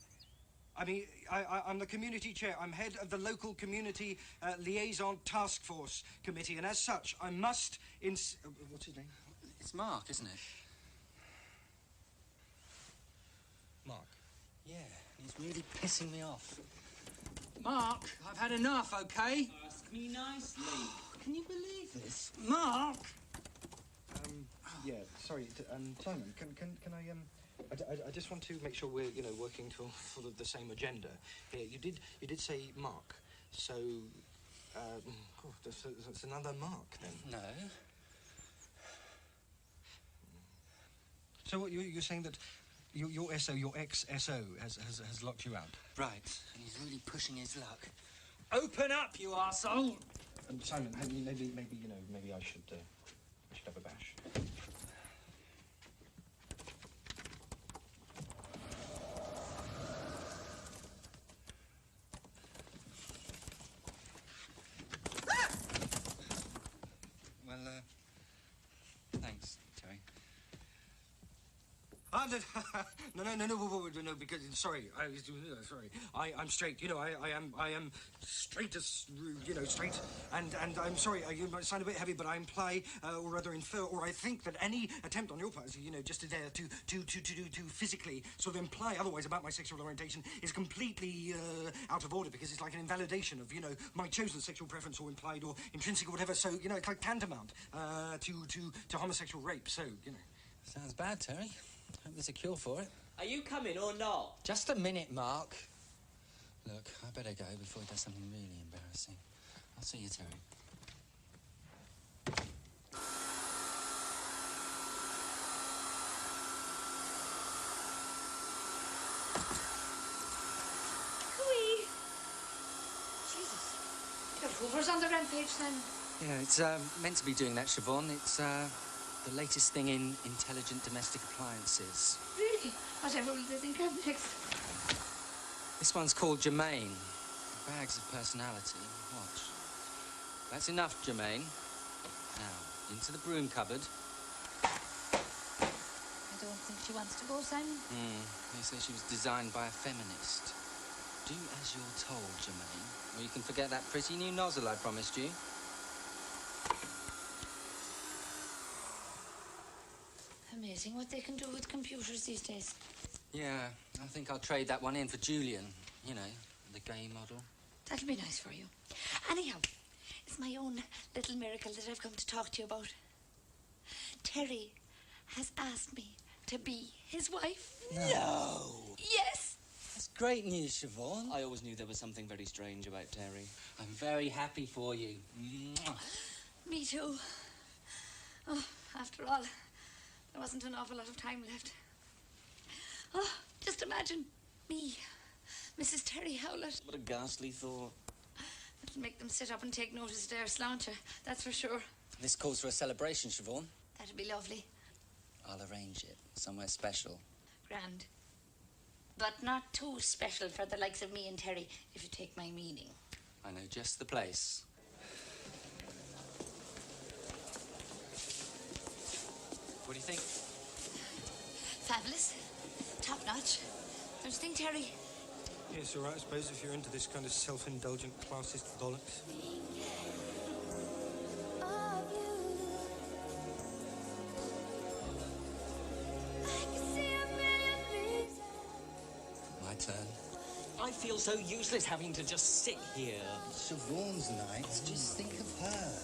I mean, I'm the community chair. I'm head of the local community liaison task force committee, and as such, I must what's his name? It's Mark, isn't it? Mark. Yeah, he's really pissing me off. Mark, I've had enough, OK? Ask me nicely. Can you believe this? Mark! Yeah, sorry, Simon, can I just want to make sure we're, working to sort of the same agenda. Here, you did say Mark, so, that's another Mark, then. No. So what, you're saying that your SO, your ex-SO, has locked you out? Right, and he's really pushing his luck. Open up, you arsehole! Simon, maybe I should have a bash. Well, thanks, Terry. No, because, sorry, I'm straight, I am straight as, straight, and I'm sorry, you might sound a bit heavy, but I imply, or rather infer, or I think that any attempt on your part, just to dare to physically sort of imply otherwise about my sexual orientation is completely, out of order, because it's like an invalidation of, my chosen sexual preference, or implied, or intrinsic, or whatever, so, it's like tantamount, to homosexual rape, so, Sounds bad, Terry. Hope there's a cure for it. Are you coming or not? Just a minute, Mark. Look, I better go before he does something really embarrassing. I'll see you, Terry. Cooey! Jesus. Your Hoover's on the rampage, then. Yeah, it's meant to be doing that, Siobhan. It's the latest thing in intelligent domestic appliances. Really? Whatever will they think of next? This one's called Germaine. Bags of personality. Watch. That's enough, Germaine. Now, into the broom cupboard. I don't think she wants to go, Simon. They say she was designed by a feminist. Do as you're told, Germaine, or you can forget that pretty new nozzle I promised you. Amazing what they can do with computers these days. Yeah, I think I'll trade that one in for Julian. The gay model. That'll be nice for you. Anyhow, it's my own little miracle that I've come to talk to you about. Terry has asked me to be his wife. No! Yes! That's great news, Siobhan. I always knew there was something very strange about Terry. I'm very happy for you. Me too. Oh, after all, there wasn't an awful lot of time left. Oh, just imagine me, Mrs. Terry Howlett. What a ghastly thought. It'll make them sit up and take notice of their slancher, that's for sure. This calls for a celebration, Siobhan. That'd be lovely. I'll arrange it. Somewhere special. Grand. But not too special for the likes of me and Terry, if you take my meaning. I know just the place. What do you think? Fabulous. Top notch. Don't you think, Terry? Yes, all right, I suppose, if you're into this kind of self-indulgent classist bollocks. My turn. I feel so useless having to just sit here. It's Siobhan's night. Just think of her.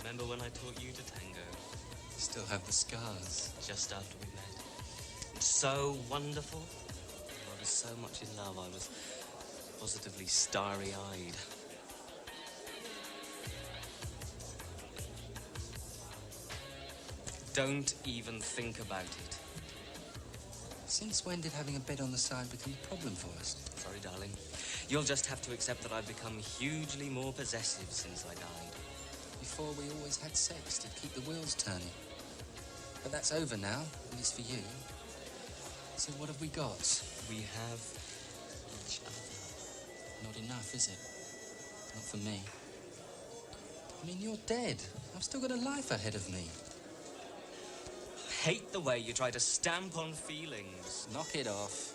Remember when I taught you to tango? Still have the scars. Just after we met. It's so wonderful. I was so much in love, I was positively starry-eyed. Don't even think about it. Since when did having a bed on the side become a problem for us? Sorry, darling. You'll just have to accept that I've become hugely more possessive since I died. You before we always had sex to keep the wheels turning. But that's over now, at least for you. So what have we got? We have each other. Not enough, is it? Not for me. I mean, you're dead. I've still got a life ahead of me. I hate the way you try to stamp on feelings. Knock it off.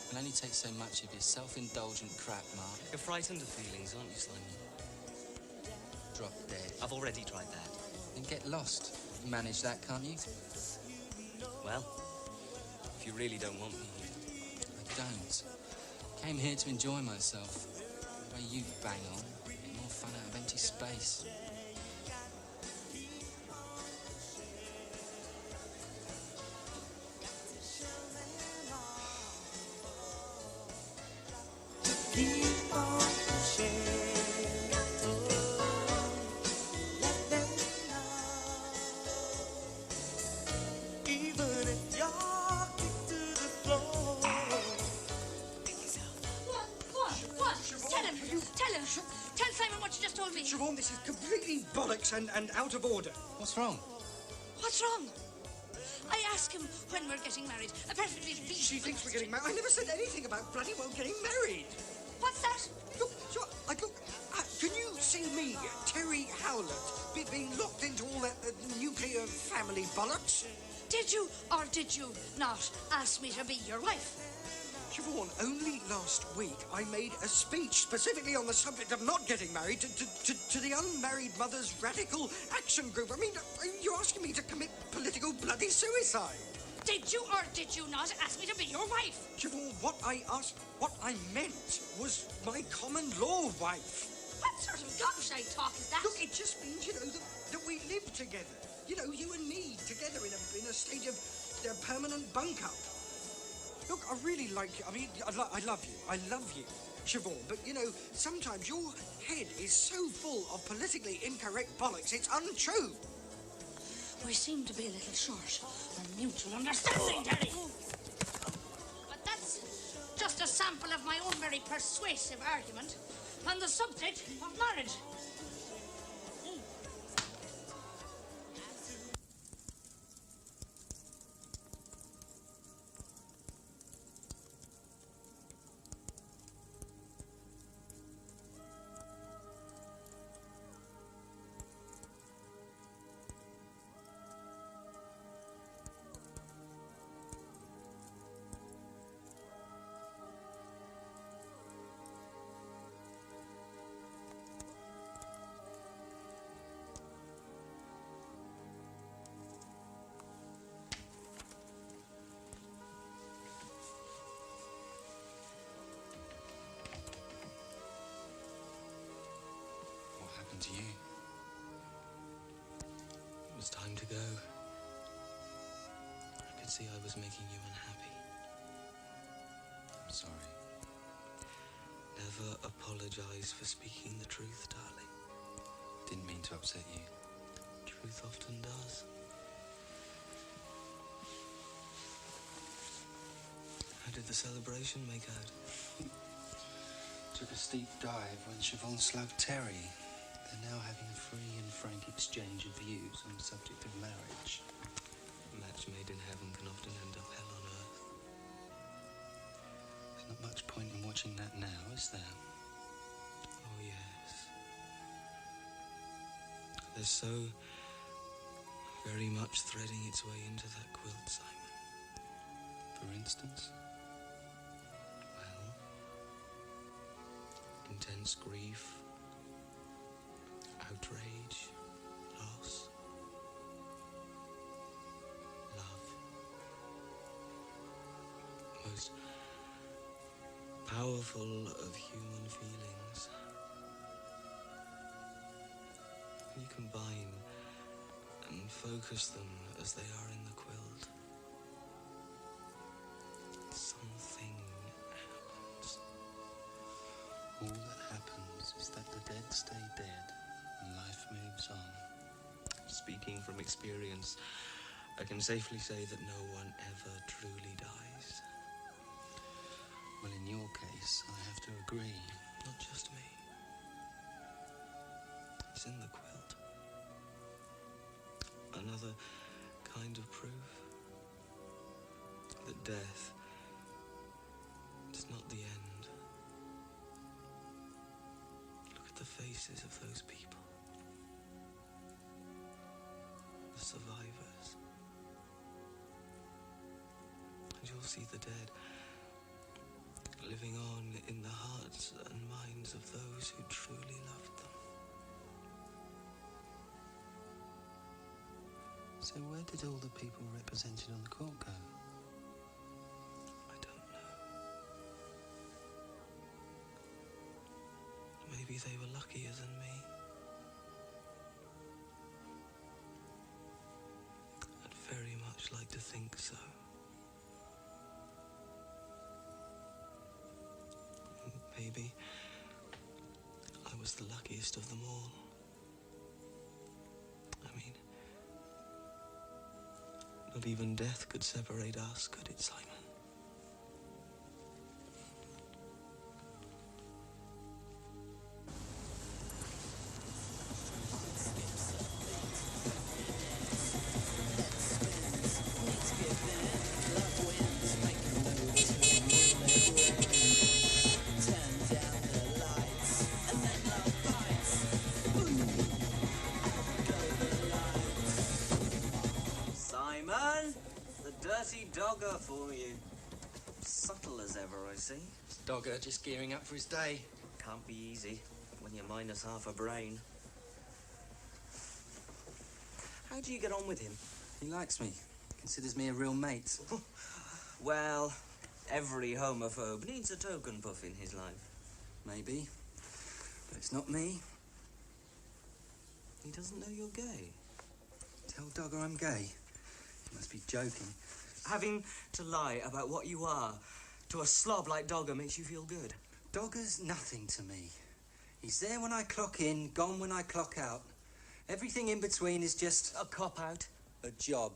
It'll only take so much of your self-indulgent crap, Mark. You're frightened of feelings, aren't you, Simon? Drop dead. I've already tried that. Then get lost. You manage that, can't you? Well, if you really don't want me here. I don't. Came here to enjoy myself. The way you bang on, get more fun out of empty space. Keep on pushing. Let them know. Even if you're kicked to the floor. What? Tell him. Tell Simon what you just told me. Siobhan, this is completely bollocks and out of order. What's wrong? What's wrong? I asked him when we're getting married. A perfectly reasonable... She thinks we're getting married. I never said anything about bloody well getting married. What's that? Look, can you see me, Terry Howlett, being locked into all that nuclear family bollocks? Did you or did you not ask me to be your wife? Siobhan, only last week I made a speech specifically on the subject of not getting married to the unmarried mothers radical action group. I mean, you're asking me to commit political bloody suicide. Did you or did you not ask me to be your wife? Siobhan, what I meant was my common law wife. What sort of gobshite talk is that? Look, it just means, that we live together. You and me together in a state of permanent bunk-up. Look, I really like you. I mean, I love you. I love you, Siobhan. But, sometimes your head is so full of politically incorrect bollocks, it's untrue. We seem to be a little short on mutual understanding, Daddy. But that's just a sample of my own very persuasive argument on the subject of marriage. To you. It was time to go. I could see I was making you unhappy. I'm sorry. Never apologize for speaking the truth, darling. Didn't mean to upset you. Truth often does. How did the celebration make out? Took a steep dive when Siobhan slugged Terry. They're now having a free and frank exchange of views on the subject of marriage. A match made in heaven can often end up hell on earth. There's not much point in watching that now, is there? Oh, yes. There's so very much threading its way into that quilt, Simon. For instance? Well, intense grief, outrage, loss, love. Most powerful of human feelings. When you combine and focus them as they are in the quilt, something happens. All that happens is that the dead stay dead. Life moves on. Speaking from experience, I can safely say that no one ever truly dies. Well, in your case, I have to agree. Not just me. It's in the quilt. another kind of proof that death is not the end. Look at the faces of those people, the survivors, and you'll see the dead living on in the hearts and minds of those who truly loved them. So where did all the people represented on the court go? I don't know. Maybe they were luckier than me. I'd very much like to think so. Maybe I was the luckiest of them all. I mean, not even death could separate us, could it, Simon? Simon, the dirty dogger for you. Subtle as ever, I see. Dogger just gearing up for his day. Can't be easy when you're minus half a brain. How do you get on with him? He likes me. Considers me a real mate. Well, every homophobe needs a token puff in his life. Maybe. But it's not me. He doesn't know you're gay. Tell Dogger I'm gay. He must be joking. Having to lie about what you are to a slob like Dogger makes you feel good. Dogger's nothing to me. He's there when I clock in, gone when I clock out. Everything in between is just... a cop-out. A job.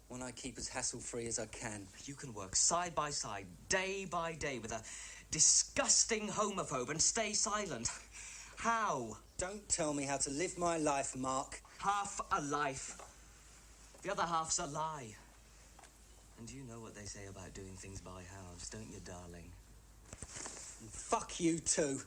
One I keep as hassle-free as I can. You can work side by side, day by day, with a disgusting homophobe and stay silent. How? Don't tell me how to live my life, Mark. Half a life. The other half's a lie. And you know what they say about doing things by halves, don't you, darling? And fuck you too.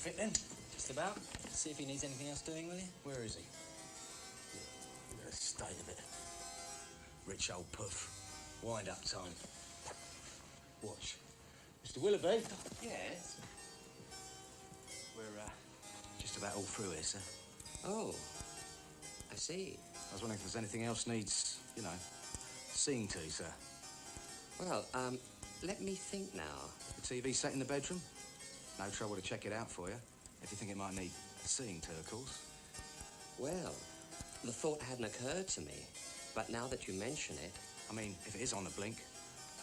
Fit then? Just about. See if he needs anything else doing, will you? Where is he? Look at the state of it. Rich old puff. Wind up time. Watch. Mr. Willoughby? Yes? We're just about all through here, sir. Oh, I see. I was wondering if there's anything else needs, you know, seeing to, sir. Well, let me think now. The TV set in the bedroom? No trouble to check it out for you. If you think it might need seeing to, of course. Well, the thought hadn't occurred to me. But now that you mention it... I mean, if it is on the blink,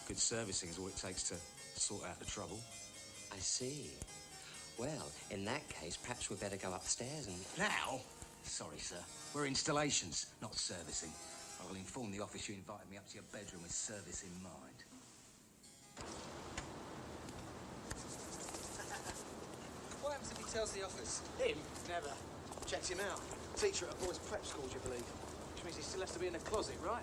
good servicing is all it takes to sort out the trouble. I see. Well, in that case, perhaps we'd better go upstairs and... Now? Sorry, sir. We're installations, not servicing. I will inform the office you invited me up to your bedroom with service in mind. What happens if he tells the office? Him? Never. Checked him out. Teacher at a boys' prep school, do you believe? Which means he still has to be in the closet, right?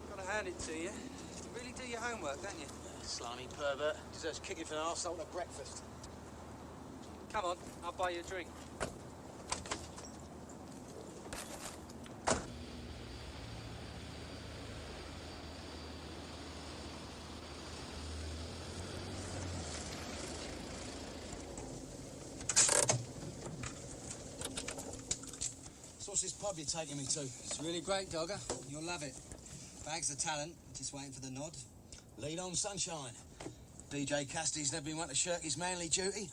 Gotta hand it to you. You really do your homework, don't you? Slimy pervert. Deserves kicking for an arsehole at breakfast. Come on, I'll buy you a drink. So what's this pub you're taking me to? It's really great, Dogger. You'll love it. Bag's the talent. Just waiting for the nod. Lead on, sunshine. DJ Cassidy's never been one to shirk his manly duty.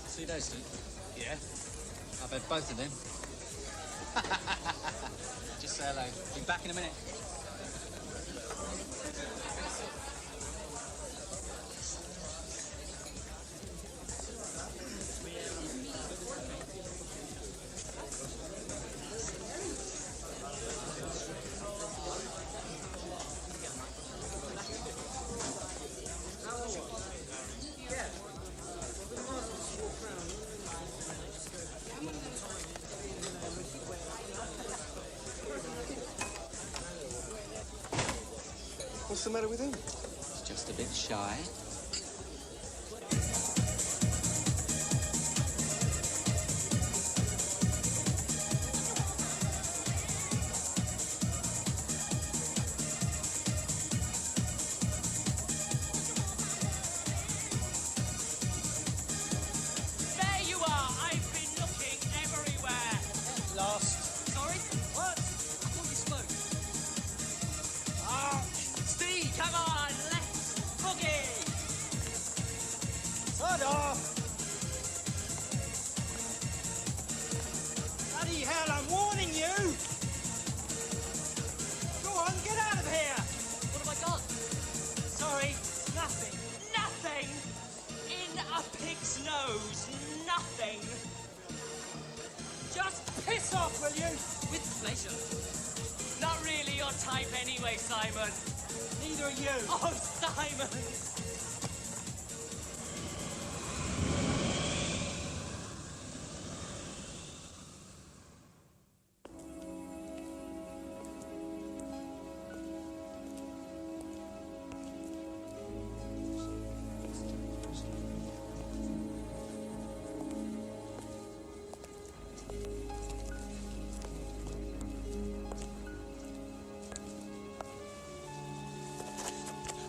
See those two? Yeah. I've had both of them. Just say hello. Be back in a minute. What's the matter with him? He's just a bit shy. There you are! I've been looking everywhere! Lost. Sorry? What? I thought you spoke. Oh, Steve, come on! Let's boogie! Sod off! Bloody hell, I'm warning you! Go on, get out of here! What have I got? Sorry, nothing. Nothing! In a pig's nose! Nothing! Just piss off, will you? With pleasure. Not really your type anyway, Simon. Neither are you. Oh, Simon!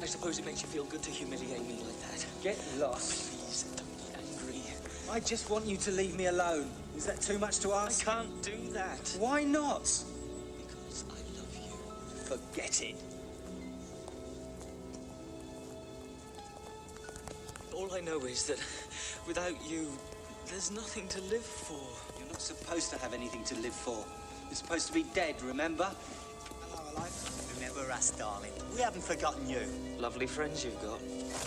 I suppose it makes you feel good to humiliate me like that. Get lost. Please, don't be angry. I just want you to leave me alone. Is that too much to ask? I can't do that. Why not? Because I love you. Forget it. All I know is that without you, there's nothing to live for. You're not supposed to have anything to live for. You're supposed to be dead, remember? Hello, alive. Remember us, darling. We haven't forgotten you. Lovely friends you've got.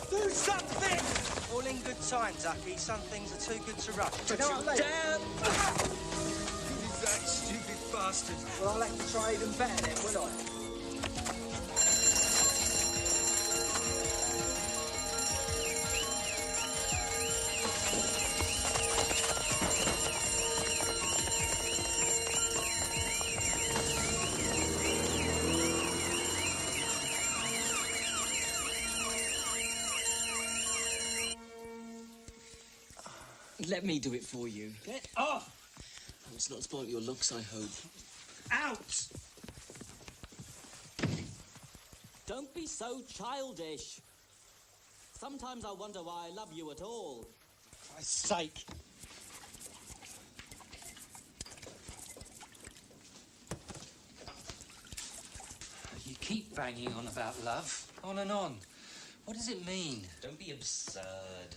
Do something! All in good time, Ducky. Some things are too good to rush. But you damn... You that stupid bastard. Well, I'll have to try even better then, will I? Let me do it for you. Get off! It's not spoilt your looks, I hope. Out! Don't be so childish. Sometimes I wonder why I love you at all. For Christ's sake. You keep banging on about love, on and on. What does it mean? Don't be absurd.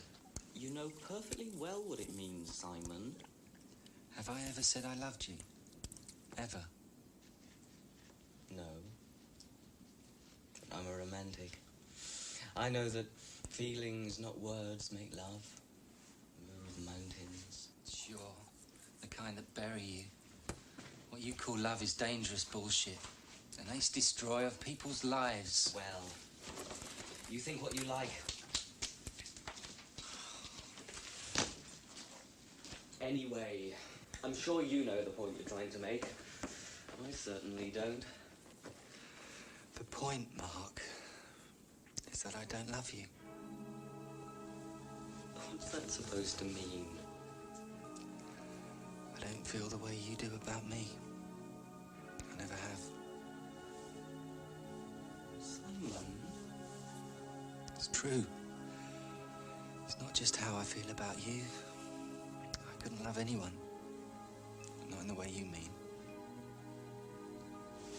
You know perfectly well what it means, Simon. Have I ever said I loved you? Ever? No. I'm a romantic. I know that feelings, not words, make love. Move mountains. Sure. The kind that bury you. What you call love is dangerous bullshit. An ace destroyer of people's lives. Well, you think what you like. Anyway, I'm sure you know the point you're trying to make. I certainly don't. The point, Mark, is that I don't love you. What's that supposed to mean? I don't feel the way you do about me. I never have. Simon? It's true. not just how I feel about you. I couldn't love anyone. Not in the way you mean.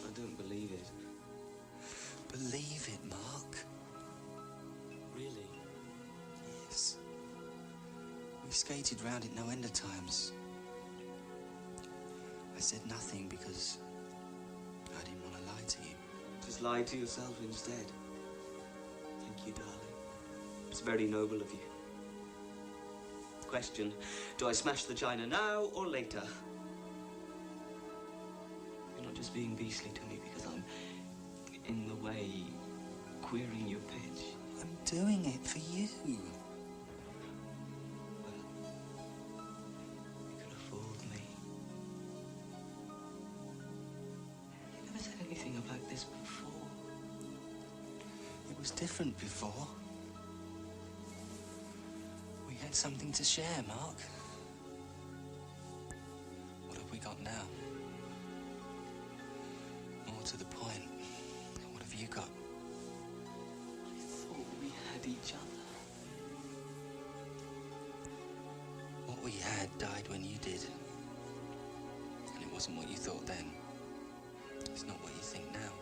I don't believe it. Believe it, Mark. Really? Yes. We skated round it no end of times. I said nothing because I didn't want to lie to you. Just lie to yourself instead. Thank you, darling. It's very noble of you. Question, do I smash the china now or later? You're not just being beastly to me because I'm in the way, queering your pitch. I'm doing it for you. Well, you can afford me. You never said anything about this before. It was different before. We had something to share, Mark. What have we got now? More to the point, what have you got? I thought we had each other. What we had died when you did. And it wasn't what you thought then. It's not what you think now.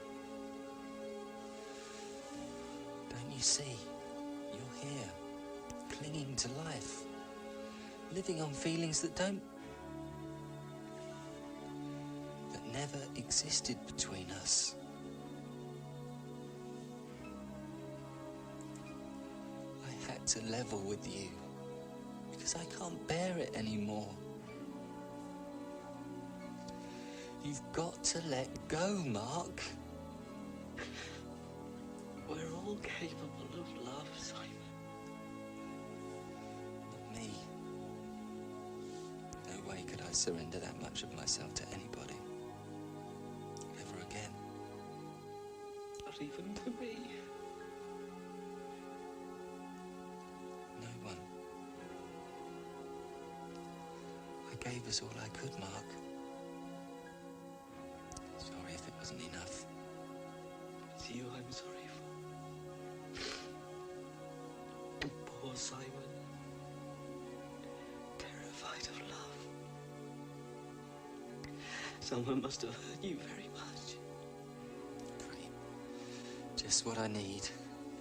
Don't you see? You're here, clinging to life, living on feelings that never existed between us. I had to level with you because I can't bear it anymore. You've got to let go, Mark. We're all capable of love, Simon. Not me. No way could I surrender that much of myself to anybody. Ever again. Not even to me. No one. I gave us all I could, Mark. Sorry if it wasn't enough. It's you I'm sorry for. Poor Simon. Terrified of love. Someone must have hurt you very much. Great. Just what I need.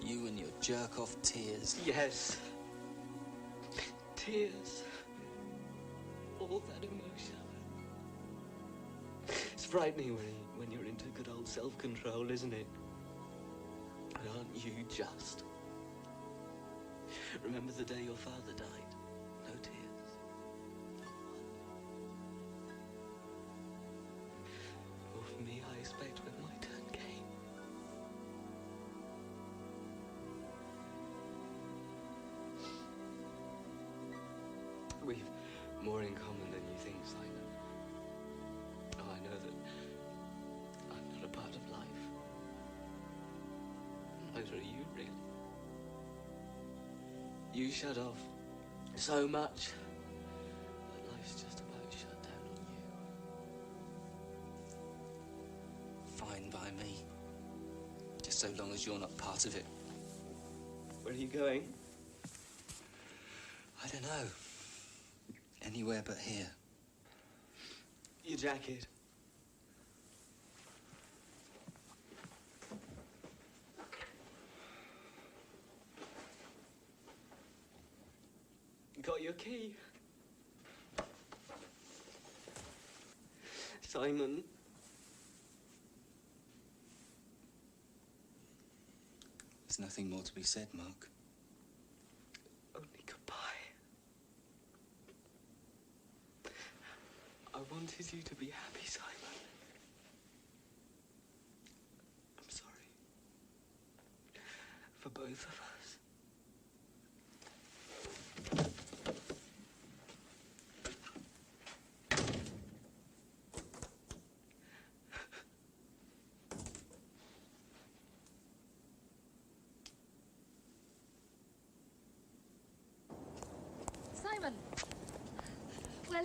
You and your jerk-off tears. Yes. Tears. All that emotion. It's frightening when you're into good old self-control, isn't it? And aren't you just? Remember the day your father died? No tears. Not one. Or for me, I expect when my turn came. We've more in common than you think, Simon. Oh, I know that I'm not a part of life. Neither are you, really. You shut off so much that life's just about shut down on you. Fine by me. Just so long as you're not part of it. Where are you going? I don't know. Anywhere but here. Your jacket. Got your key. Simon. There's nothing more to be said, Mark. Only goodbye. I wanted you to be happy, Simon. I'm sorry. For both of us. Simon! Well,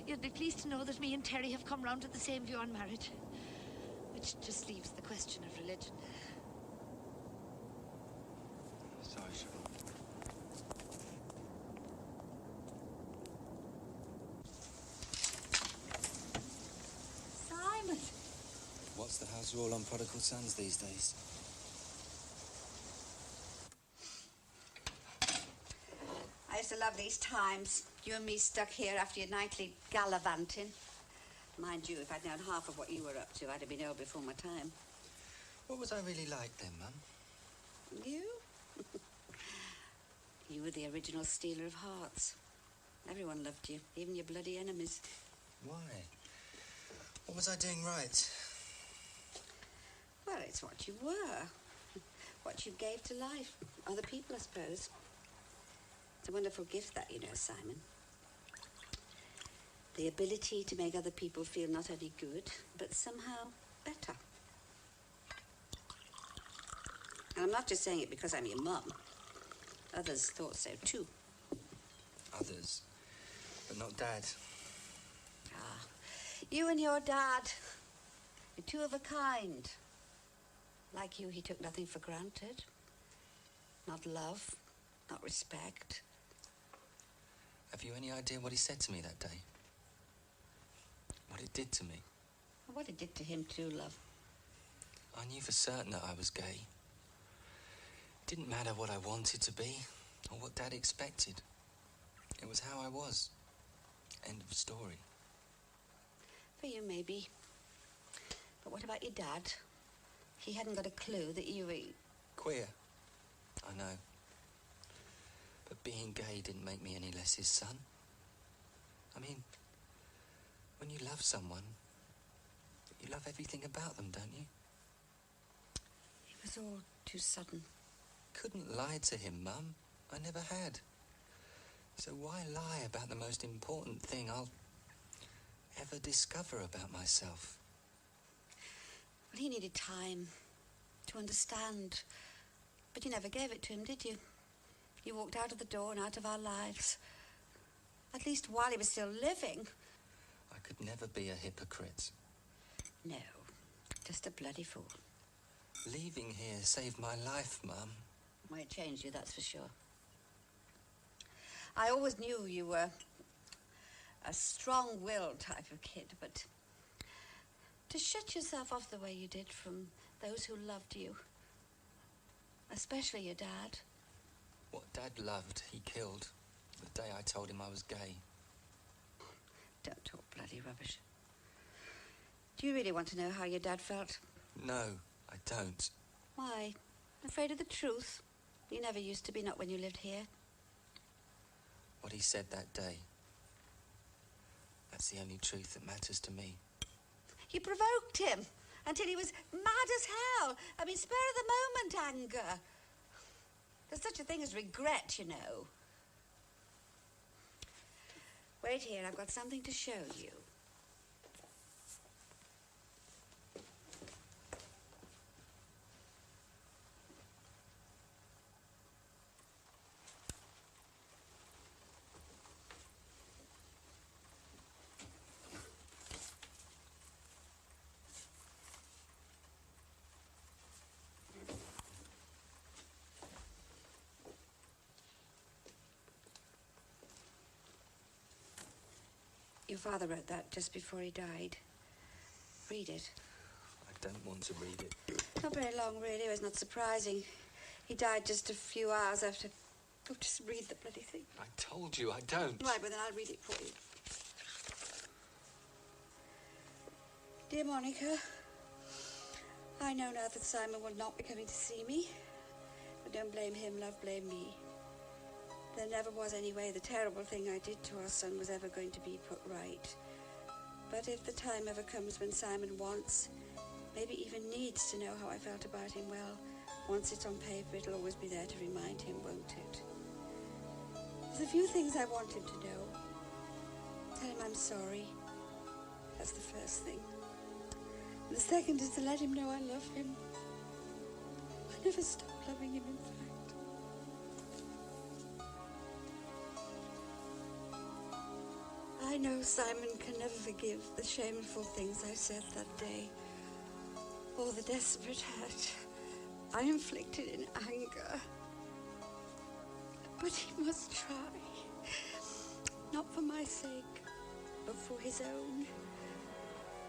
you'll be pleased to know that me and Terry have come round to the same view on marriage. Which just leaves the question of religion. Sorry, Siobhan. Kids are all on prodigal sons these days. I used to love these times. You and me stuck here after your nightly gallivanting. Mind you, if I'd known half of what you were up to, I'd have been old before my time. What was I really like then, Mum? You? You were the original stealer of hearts. Everyone loved you, even your bloody enemies. Why? What was I doing right? Well, it's what you were. What you gave to life. Other people, I suppose. It's a wonderful gift, that, you know, Simon. The ability to make other people feel not only good, but somehow better. And I'm not just saying it because I'm your mum. Others thought so, too. Others, but not Dad. Ah, you and your dad. You're two of a kind. Like you, he took nothing for granted. Not love, not respect. Have you any idea what he said to me that day? What it did to me? What it did to him too, love. I knew for certain that I was gay. It didn't matter what I wanted to be or what Dad expected. It was how I was. End of story. For you, maybe. But what about your dad? He hadn't got a clue that you were... Queer. I know. But being gay didn't make me any less his son. I mean, when you love someone, you love everything about them, don't you? It was all too sudden. Couldn't lie to him, Mum. I never had. So why lie about the most important thing I'll ever discover about myself? Well, he needed time to understand. But you never gave it to him, did you? You walked out of the door and out of our lives. At least while he was still living. I could never be a hypocrite. No, just a bloody fool. Leaving here saved my life, Mum. Well, it changed you, that's for sure. I always knew you were a strong-willed type of kid, but to shut yourself off the way you did from those who loved you, especially your dad. What Dad loved, he killed the day I told him I was gay. Don't talk bloody rubbish. Do you really want to know how your dad felt? No, I don't. Why? Afraid of the truth? You never used to be, not when you lived here. What he said that day. That's the only truth that matters to me. You provoked him until he was mad as hell. I mean, spur of the moment anger. There's such a thing as regret, you know. Wait here, I've got something to show you. Your father wrote that just before he died. Read it. I don't want to read it. Not very long, really. It was not surprising. He died just a few hours after... Oh, just read the bloody thing. I told you, I don't. Right, well, then I'll read it for you. Dear Monica, I know now that Simon will not be coming to see me. But don't blame him, love, blame me. There never was any way the terrible thing I did to our son was ever going to be put right. But if the time ever comes when Simon wants, maybe even needs to know how I felt about him, well, once it's on paper, it'll always be there to remind him, won't it? There's a few things I want him to know. Tell him I'm sorry. That's the first thing. And the second is to let him know I love him. I never stopped loving him, in fact. I know Simon can never forgive the shameful things I said that day, or the desperate hurt I inflicted in anger. But he must try, not for my sake, but for his own.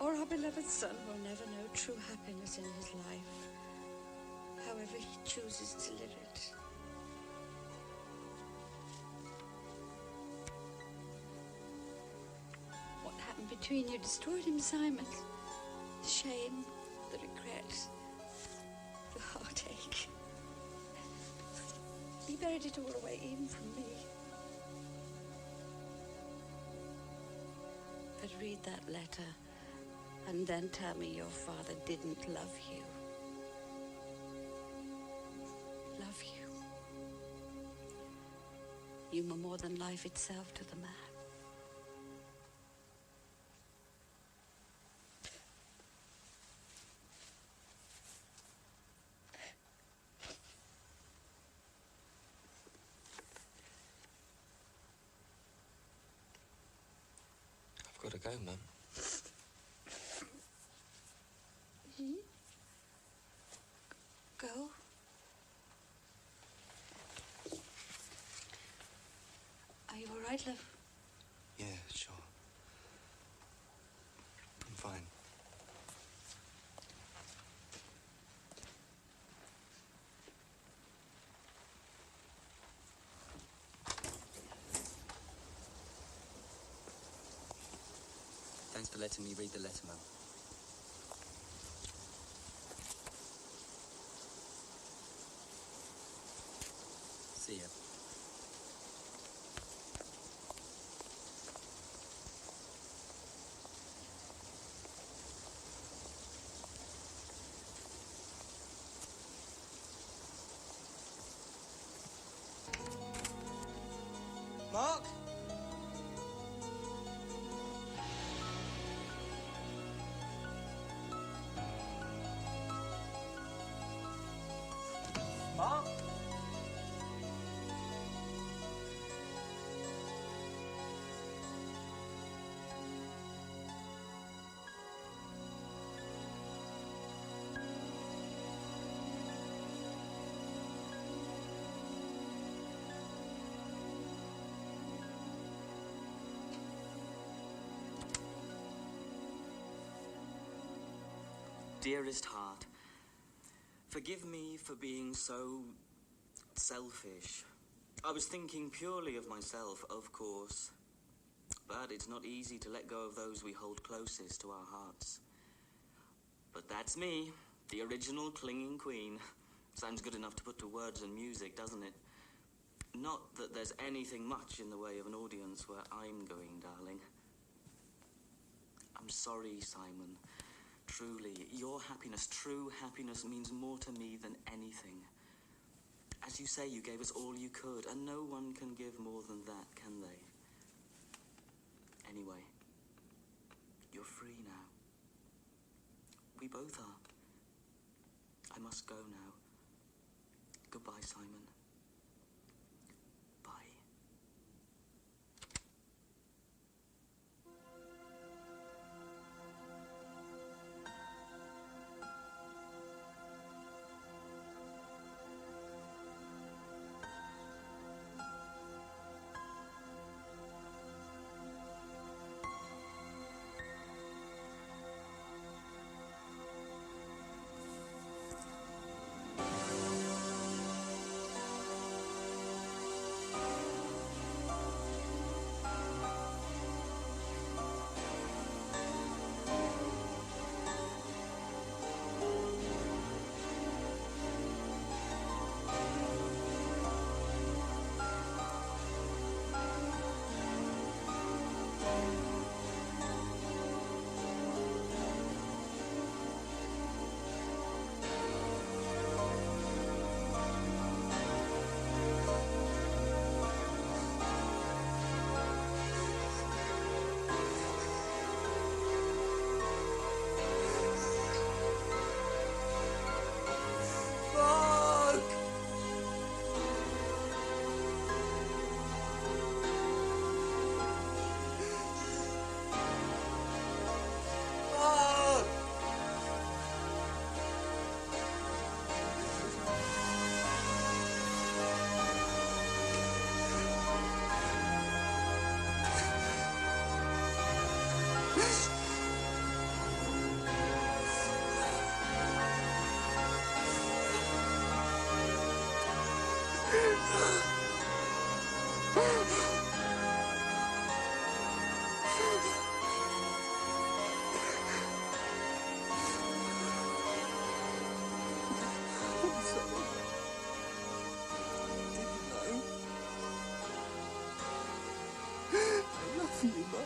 or our beloved son will never know true happiness in his life, however he chooses to live it. What happened between you destroyed him, Simon. The shame, the regret, the heartache. He buried it all away, even from me. But read that letter, and then tell me your father didn't love you. Love you. You were more than life itself to the man. I've got to go, Mum. Go? Are you all right, love? Yeah, sure. I'm fine. Thanks for letting me read the letter, Mum. See ya. Mark? Mark? Dearest heart, forgive me for being so selfish. I was thinking purely of myself, of course. But it's not easy to let go of those we hold closest to our hearts. But that's me, the original clinging queen. Sounds good enough to put to words and music, doesn't it? Not that there's anything much in the way of an audience where I'm going, darling. I'm sorry, Simon. Truly, your happiness, true happiness, means more to me than anything. As you say, you gave us all you could, and no one can give more than that, can they? Anyway, you're free now. We both are. I must go now. Goodbye, Simon. Bye. I love you, Mum.